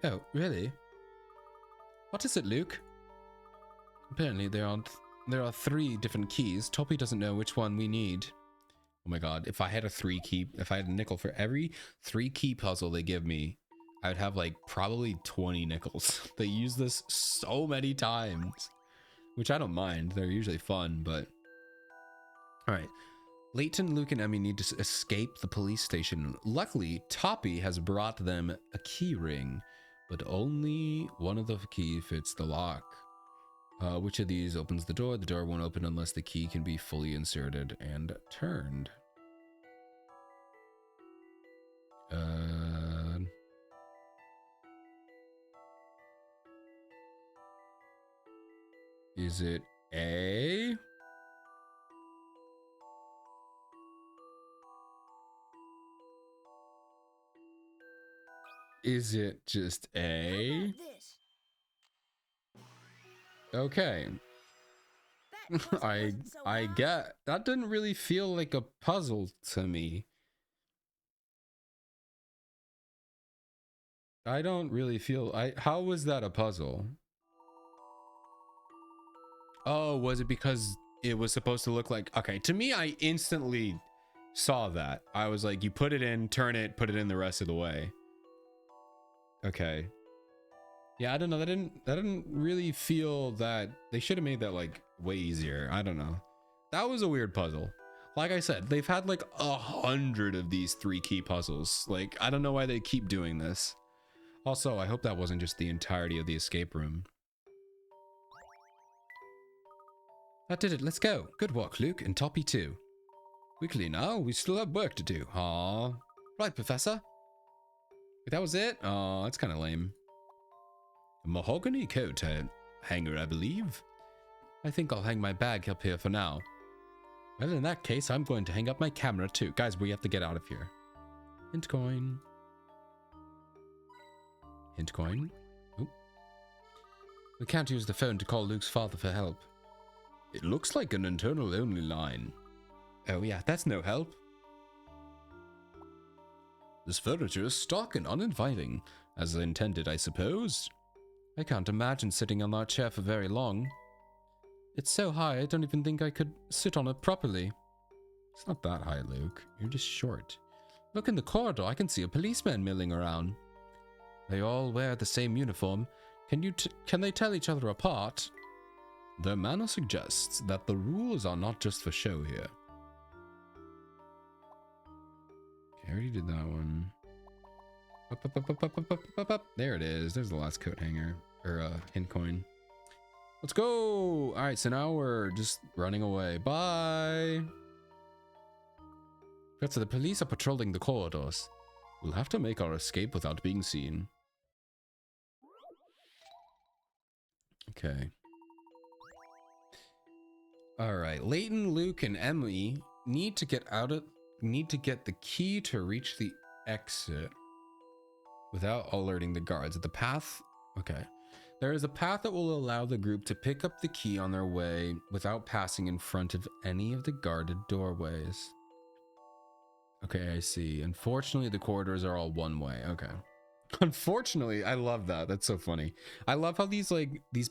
Oh, really? What is it, Luke? Apparently there are 3 different keys. Toppy doesn't know which one we need. Oh my god, if I had a nickel for every 3 key puzzle they give me, I would have like probably 20 nickels. They use this so many times, which I don't mind. They're usually fun, but all right. Leighton, Luke, and Emmy need to escape the police station. Luckily, Toppy has brought them a key ring, but only one of the key fits the lock. Which of these opens the door? The door won't open unless the key can be fully inserted and turned. Is it A? Is it just A? This. Okay. That puzzle wasn't so I hard. get that didn't really feel like a puzzle to me. I don't really feel how was that a puzzle? Oh, was it because it was supposed to look like, okay, to me I instantly saw that. I was like, you put it in, turn it, put it in the rest of the way. Okay. Yeah, I don't know. That didn't really feel that. They should have made that like way easier. I don't know. That was a weird puzzle. Like I said, they've had like 100 of these 3 key puzzles. Like, I don't know why they keep doing this. Also, I hope that wasn't just the entirety of the escape room. That did it. Let's go. Good work, Luke, and Toppy too. Quickly now, we still have work to do. Aw. Right, Professor. That was it? Aw, that's kind of lame. A mahogany coat hanger, I believe. I think I'll hang my bag up here for now. Well, in that case, I'm going to hang up my camera too. Guys, we have to get out of here. Hint coin. Hint coin. Oh. We can't use the phone to call Luke's father for help. It looks like an internal only line. Oh yeah, that's no help. This furniture is stark and uninviting, as intended, I suppose. I can't imagine sitting on that chair for very long. It's so high, I don't even think I could sit on it properly. It's not that high, Luke. You're just short. Look in the corridor, I can see a policeman milling around. They all wear the same uniform. Can they tell each other apart? Their manner suggests that the rules are not just for show here. Okay, I already did that one. Up. There it is. There's the last coat hanger. Or, hint coin. Let's go! Alright, so now we're just running away. Bye! So the police are patrolling the corridors. We'll have to make our escape without being seen. Okay. Alright, Layton, Luke, and Emily need to get the key to reach the exit without alerting the guards. The path... Okay. There is a path that will allow the group to pick up the key on their way without passing in front of any of the guarded doorways. Okay, I see. Unfortunately, the corridors are all one way. Okay. Unfortunately, I love that. That's so funny. I love how these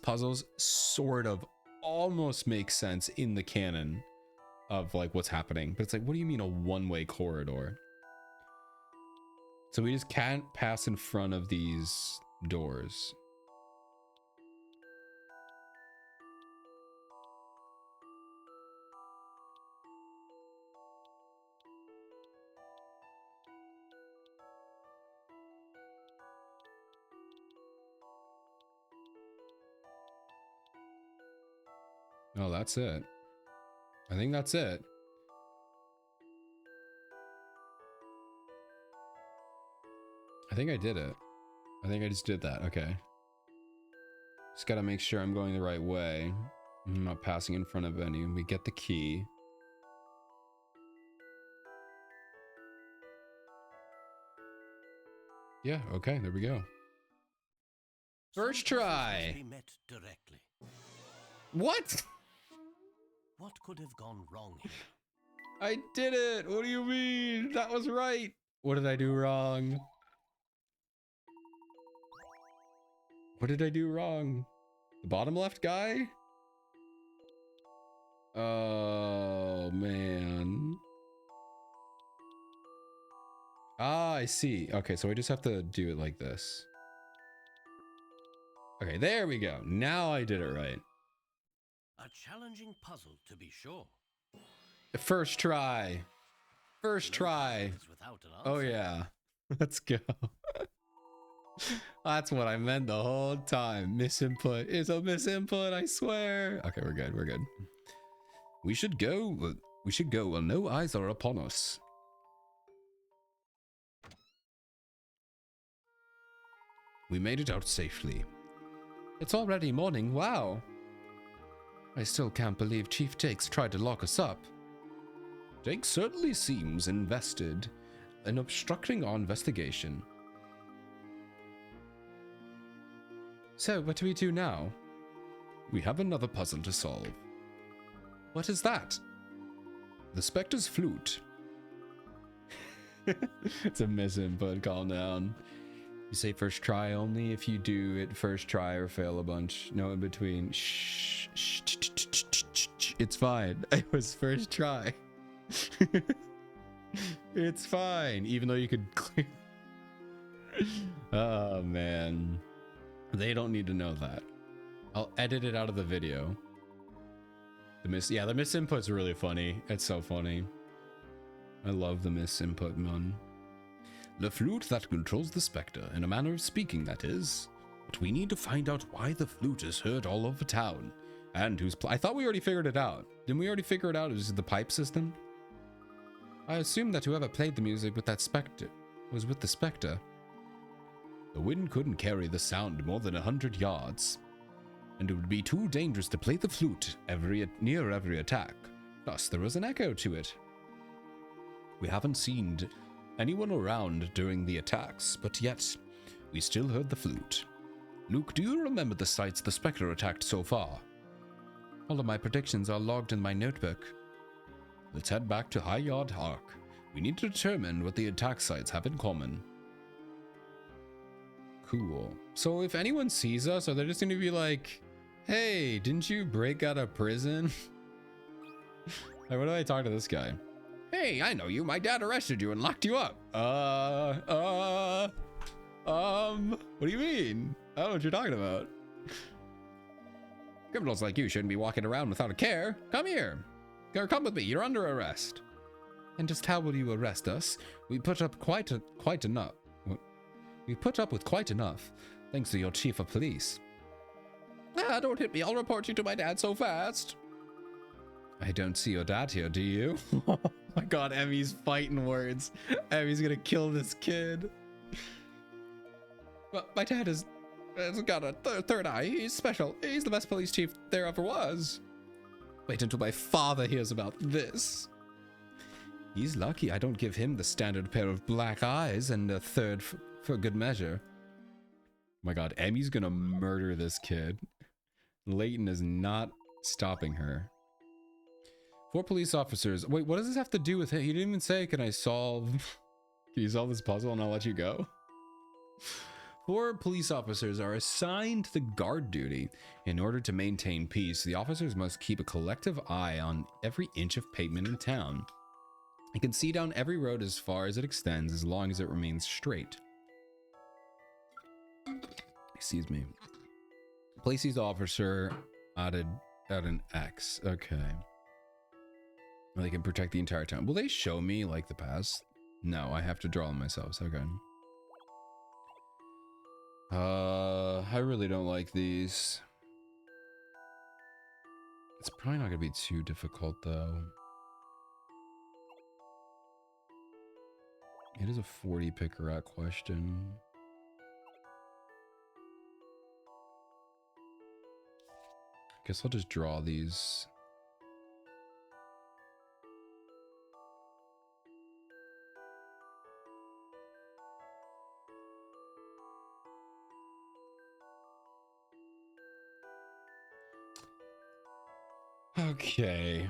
puzzles sort of almost make sense in the canon of like what's happening. But it's like, what do you mean a one-way corridor? So we just can't pass in front of these doors. Oh, that's it. I think that's it. I think I did it. I think I just did that. Okay. Just gotta make sure I'm going the right way. I'm not passing in front of any. We get the key. Yeah, okay, there we go. First try! We met directly. What? What could have gone wrong here? I did it! What do you mean? That was right! What did I do wrong? What did I do wrong? The bottom left guy? Oh, man. Ah, I see. Okay, so I just have to do it like this. Okay, there we go. Now I did it right. A challenging puzzle, to be sure. First try. First try. Without an Oh, answer. yeah. Let's go. That's what I meant the whole time. Misinput is a misinput, I swear. Okay, we're good. We're good. We should go. We should go while no eyes are upon us. We made it out safely. It's already morning. Wow. I still can't believe Chief Jakes tried to lock us up. Jake certainly seems invested in obstructing our investigation. So, what do we do now? We have another puzzle to solve. What is that? The Spectre's flute. It's a misinput. Calm down. You say first try only if you do it first try or fail a bunch. No in between. Shh. It's fine. It was first try. It's fine. Even though you could clear. Oh, man. They don't need to know that. I'll edit it out of the video. The misinput's really funny. It's so funny. I love the misinput one. The flute that controls the Spectre, in a manner of speaking, that is. But we need to find out why the flute is heard all over town. And who's I thought we already figured it out. Didn't we already figure it out? It was the pipe system? I assumed that whoever played the music with that Spectre was with the Spectre. The wind couldn't carry the sound more than 100 yards. And it would be too dangerous to play the flute near every attack. Plus, there was an echo to it. We haven't seen anyone around during the attacks, but yet, we still heard the flute. Luke, do you remember the sites the Spectre attacked so far? All of my predictions are logged in my notebook. Let's head back to High Yard Hark. We need to determine what the attack sites have in common. Cool. So if anyone sees us, are they just going to be like, hey, didn't you break out of prison? Like, what do I talk to this guy? Hey, I know you. My dad arrested you and locked you up. What do you mean? I don't know what you're talking about. Criminals like you shouldn't be walking around without a care. Come here. Or come with me. You're under arrest. And just how will you arrest us? We put up quite enough. We put up with quite enough, thanks to your chief of police. Ah, don't hit me. I'll report you to my dad so fast. I don't see your dad here, do you? Oh my god, Emmy's fighting words. Emmy's gonna kill this kid. Well, my dad has got a third eye. He's special. He's the best police chief there ever was. Wait until my father hears about this. He's lucky I don't give him the standard pair of black eyes and a third for good measure. Oh my god, Emmy's gonna murder this kid. Layton is not stopping her. 4 police officers. Wait, what does this have to do with him? He didn't even say, can you solve this puzzle and I'll let you go? 4 police officers are assigned to guard duty. In order to maintain peace, the officers must keep a collective eye on every inch of pavement in town. They can see down every road as far as it extends, as long as it remains straight. Excuse me. Place each officer at an X. Okay. They can protect the entire town. Will they show me like the past? No, I have to draw them myself. Okay. I really don't like these. It's probably not gonna be too difficult though. It is a 40 picker at question. Guess I'll just draw these. Okay.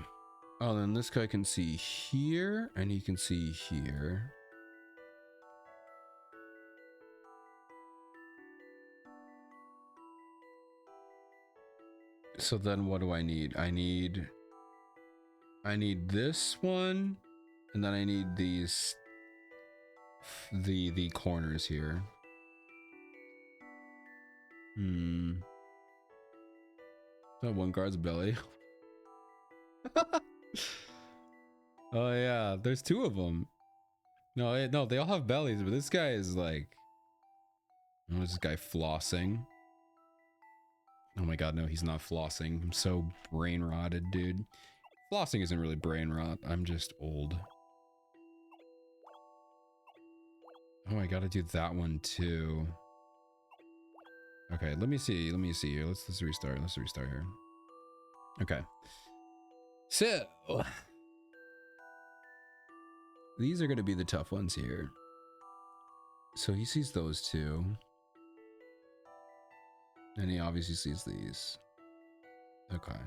Oh, then this guy can see here, and he can see here. So then what do I need? I need this one, and then I need these, the corners here. That one guard's belly. Oh yeah, there's 2 of them. No, they all have bellies, but this guy is like, oh, is this guy flossing? Oh my god, no, he's not flossing. I'm so brain rotted, dude. Flossing isn't really brain rot. I'm just old. Oh, I gotta do that one too. Okay, let me see here. Let's restart. Let's restart here. Okay. So these are gonna be the tough ones here. So he sees those 2. And he obviously sees these. Okay.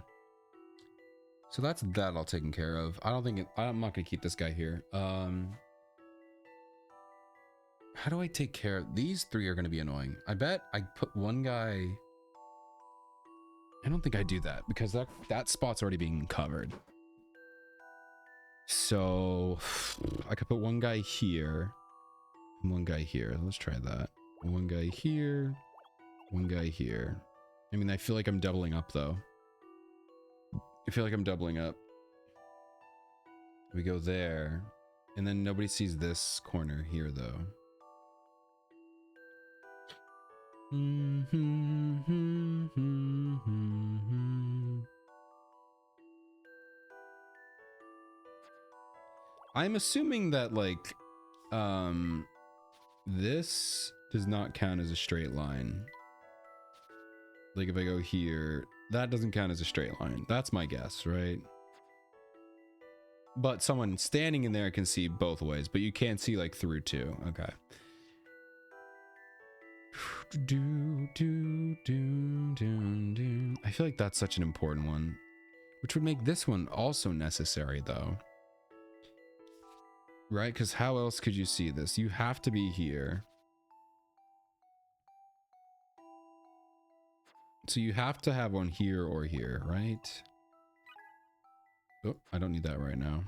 So that's that all taken care of. I'm not gonna keep this guy here. How do I take care of these 3 are gonna be annoying. I bet I put one guy. I don't think I do that because that spot's already being covered. So I could put one guy here and one guy here. Let's try that. One guy here, one guy here. I mean, I feel like I'm doubling up though. I feel like I'm doubling up. We go there, and then nobody sees this corner here though. I'm assuming that like this does not count as a straight line. Like if I go here, that doesn't count as a straight line. That's my guess, right? But someone standing in there can see both ways, but you can't see like through 2. Okay. I feel like that's such an important one, which would make this one also necessary though. Right? Because how else could you see this? You have to be here. So you have to have one here or here, right? Oh, I don't need that right now.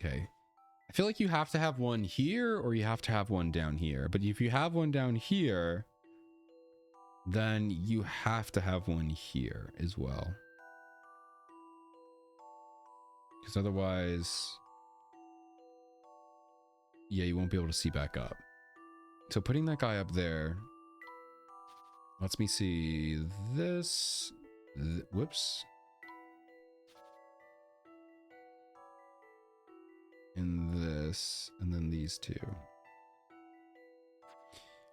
Okay. I feel like you have to have one here or you have to have one down here. But if you have one down here, then you have to have one here as well. Because otherwise, yeah, you won't be able to see back up. So putting that guy up there lets me see this. Whoops. And this, and then these two.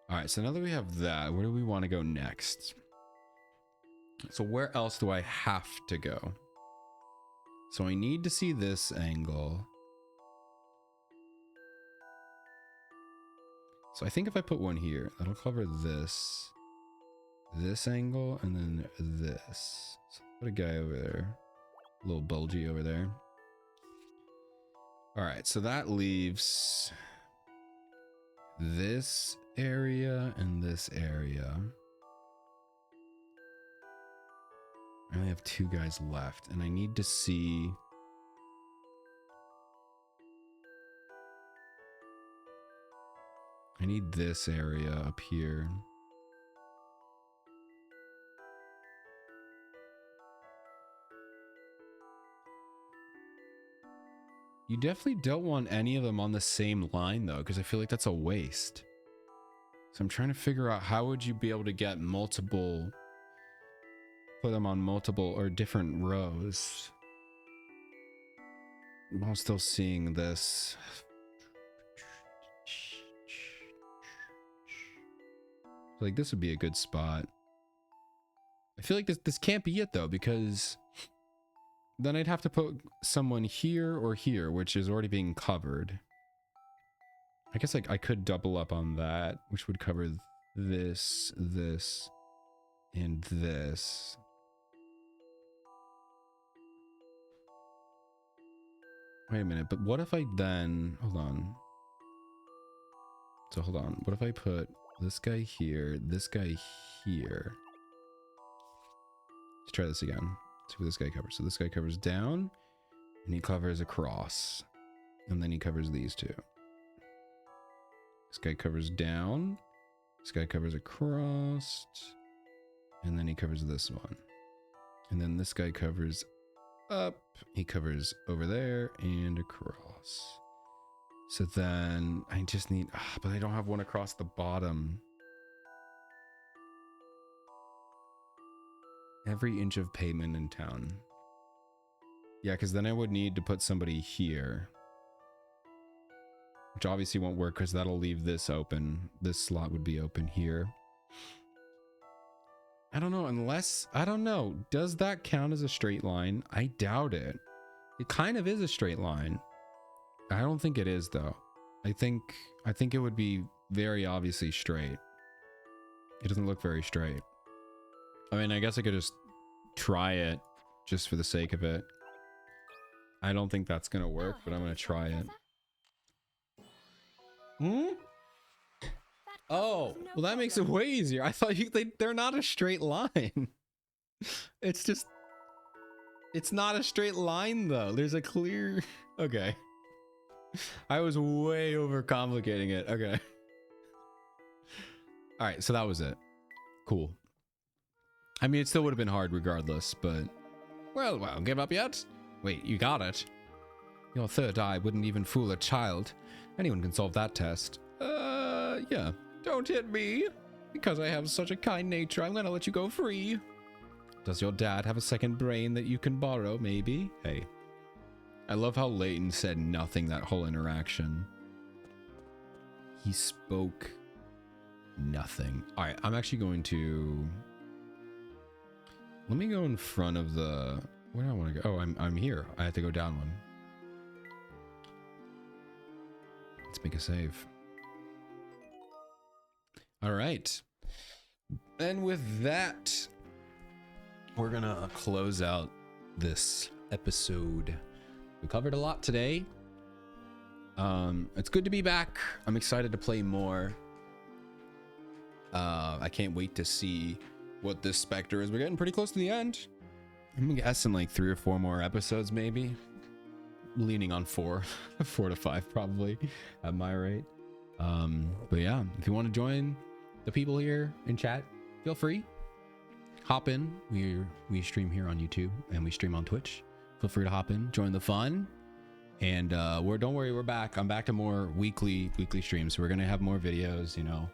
All right, so now that we have that, where do we want to go next? So where else do I have to go? So I need to see this angle. So I think if I put one here, that'll cover this angle, and then this. So put a guy over there, a little bulgy over there. All right, so that leaves this area and this area. I only have two guys left, and I need to see. I need this area up here. You definitely don't want any of them on the same line though, because I feel like that's a waste. So I'm trying to figure out how would you be able to get multiple, put them on multiple or different rows. I'm still seeing this. Like this would be a good spot. I feel like this can't be it though, because then I'd have to put someone here or here, which is already being covered. I guess like I could double up on that, which would cover this, this, and this. Wait a minute, but what if I then, hold on. So hold on, what if I put this guy here, this guy here? Let's try this again. See what this guy covers. So this guy covers down, and he covers across, and then he covers these two. This guy covers down, this guy covers across, and then he covers this one. And then this guy covers up, he covers over there and across. So then I just need, but I don't have one across the bottom. Every inch of pavement in town. Yeah, because then I would need to put somebody here. Which obviously won't work because that'll leave this open. This slot would be open here. I don't know, unless, I don't know. Does that count as a straight line? I doubt it. It kind of is a straight line. I don't think it is though. I think it would be very obviously straight. It doesn't look very straight. I mean, I guess I could just try it just for the sake of it. I don't think that's gonna work, but I'm gonna try it. Oh, well that makes it way easier. I thought they're not a straight line. It's just, it's not a straight line though. There's a clear, okay. I was way overcomplicating it. Okay. All right, so that was it. Cool. I mean, it still would have been hard regardless, but... Well, give up yet? Wait, you got it. Your third eye wouldn't even fool a child. Anyone can solve that test. Yeah. Don't hit me. Because I have such a kind nature, I'm gonna let you go free. Does your dad have a second brain that you can borrow, maybe? Hey. I love how Layton said nothing that whole interaction. He spoke nothing. All right, I'm actually going to... Let me go in front of the... Where do I want to go? Oh, I'm here. I have to go down one. Let's make a save. All right. And with that, we're gonna close out this episode. We covered a lot today. It's good to be back. I'm excited to play more. I can't wait to see what this Spectre is. We're getting pretty close to the end. I'm guessing like 3 or 4 more episodes, maybe. Leaning on 4, 4 to 5 probably at my rate. But yeah, if you want to join the people here in chat, feel free. Hop in. We stream here on YouTube and we stream on Twitch. Feel free to hop in, join the fun. And don't worry, we're back. I'm back to more weekly streams. So we're gonna have more videos, you know,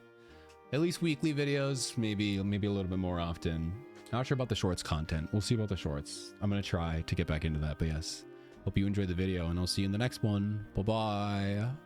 at least weekly videos, maybe a little bit more often. Not sure about the shorts content. We'll see about the shorts. I'm gonna try to get back into that. But yes, hope you enjoyed the video, and I'll see you in the next one. Bye bye.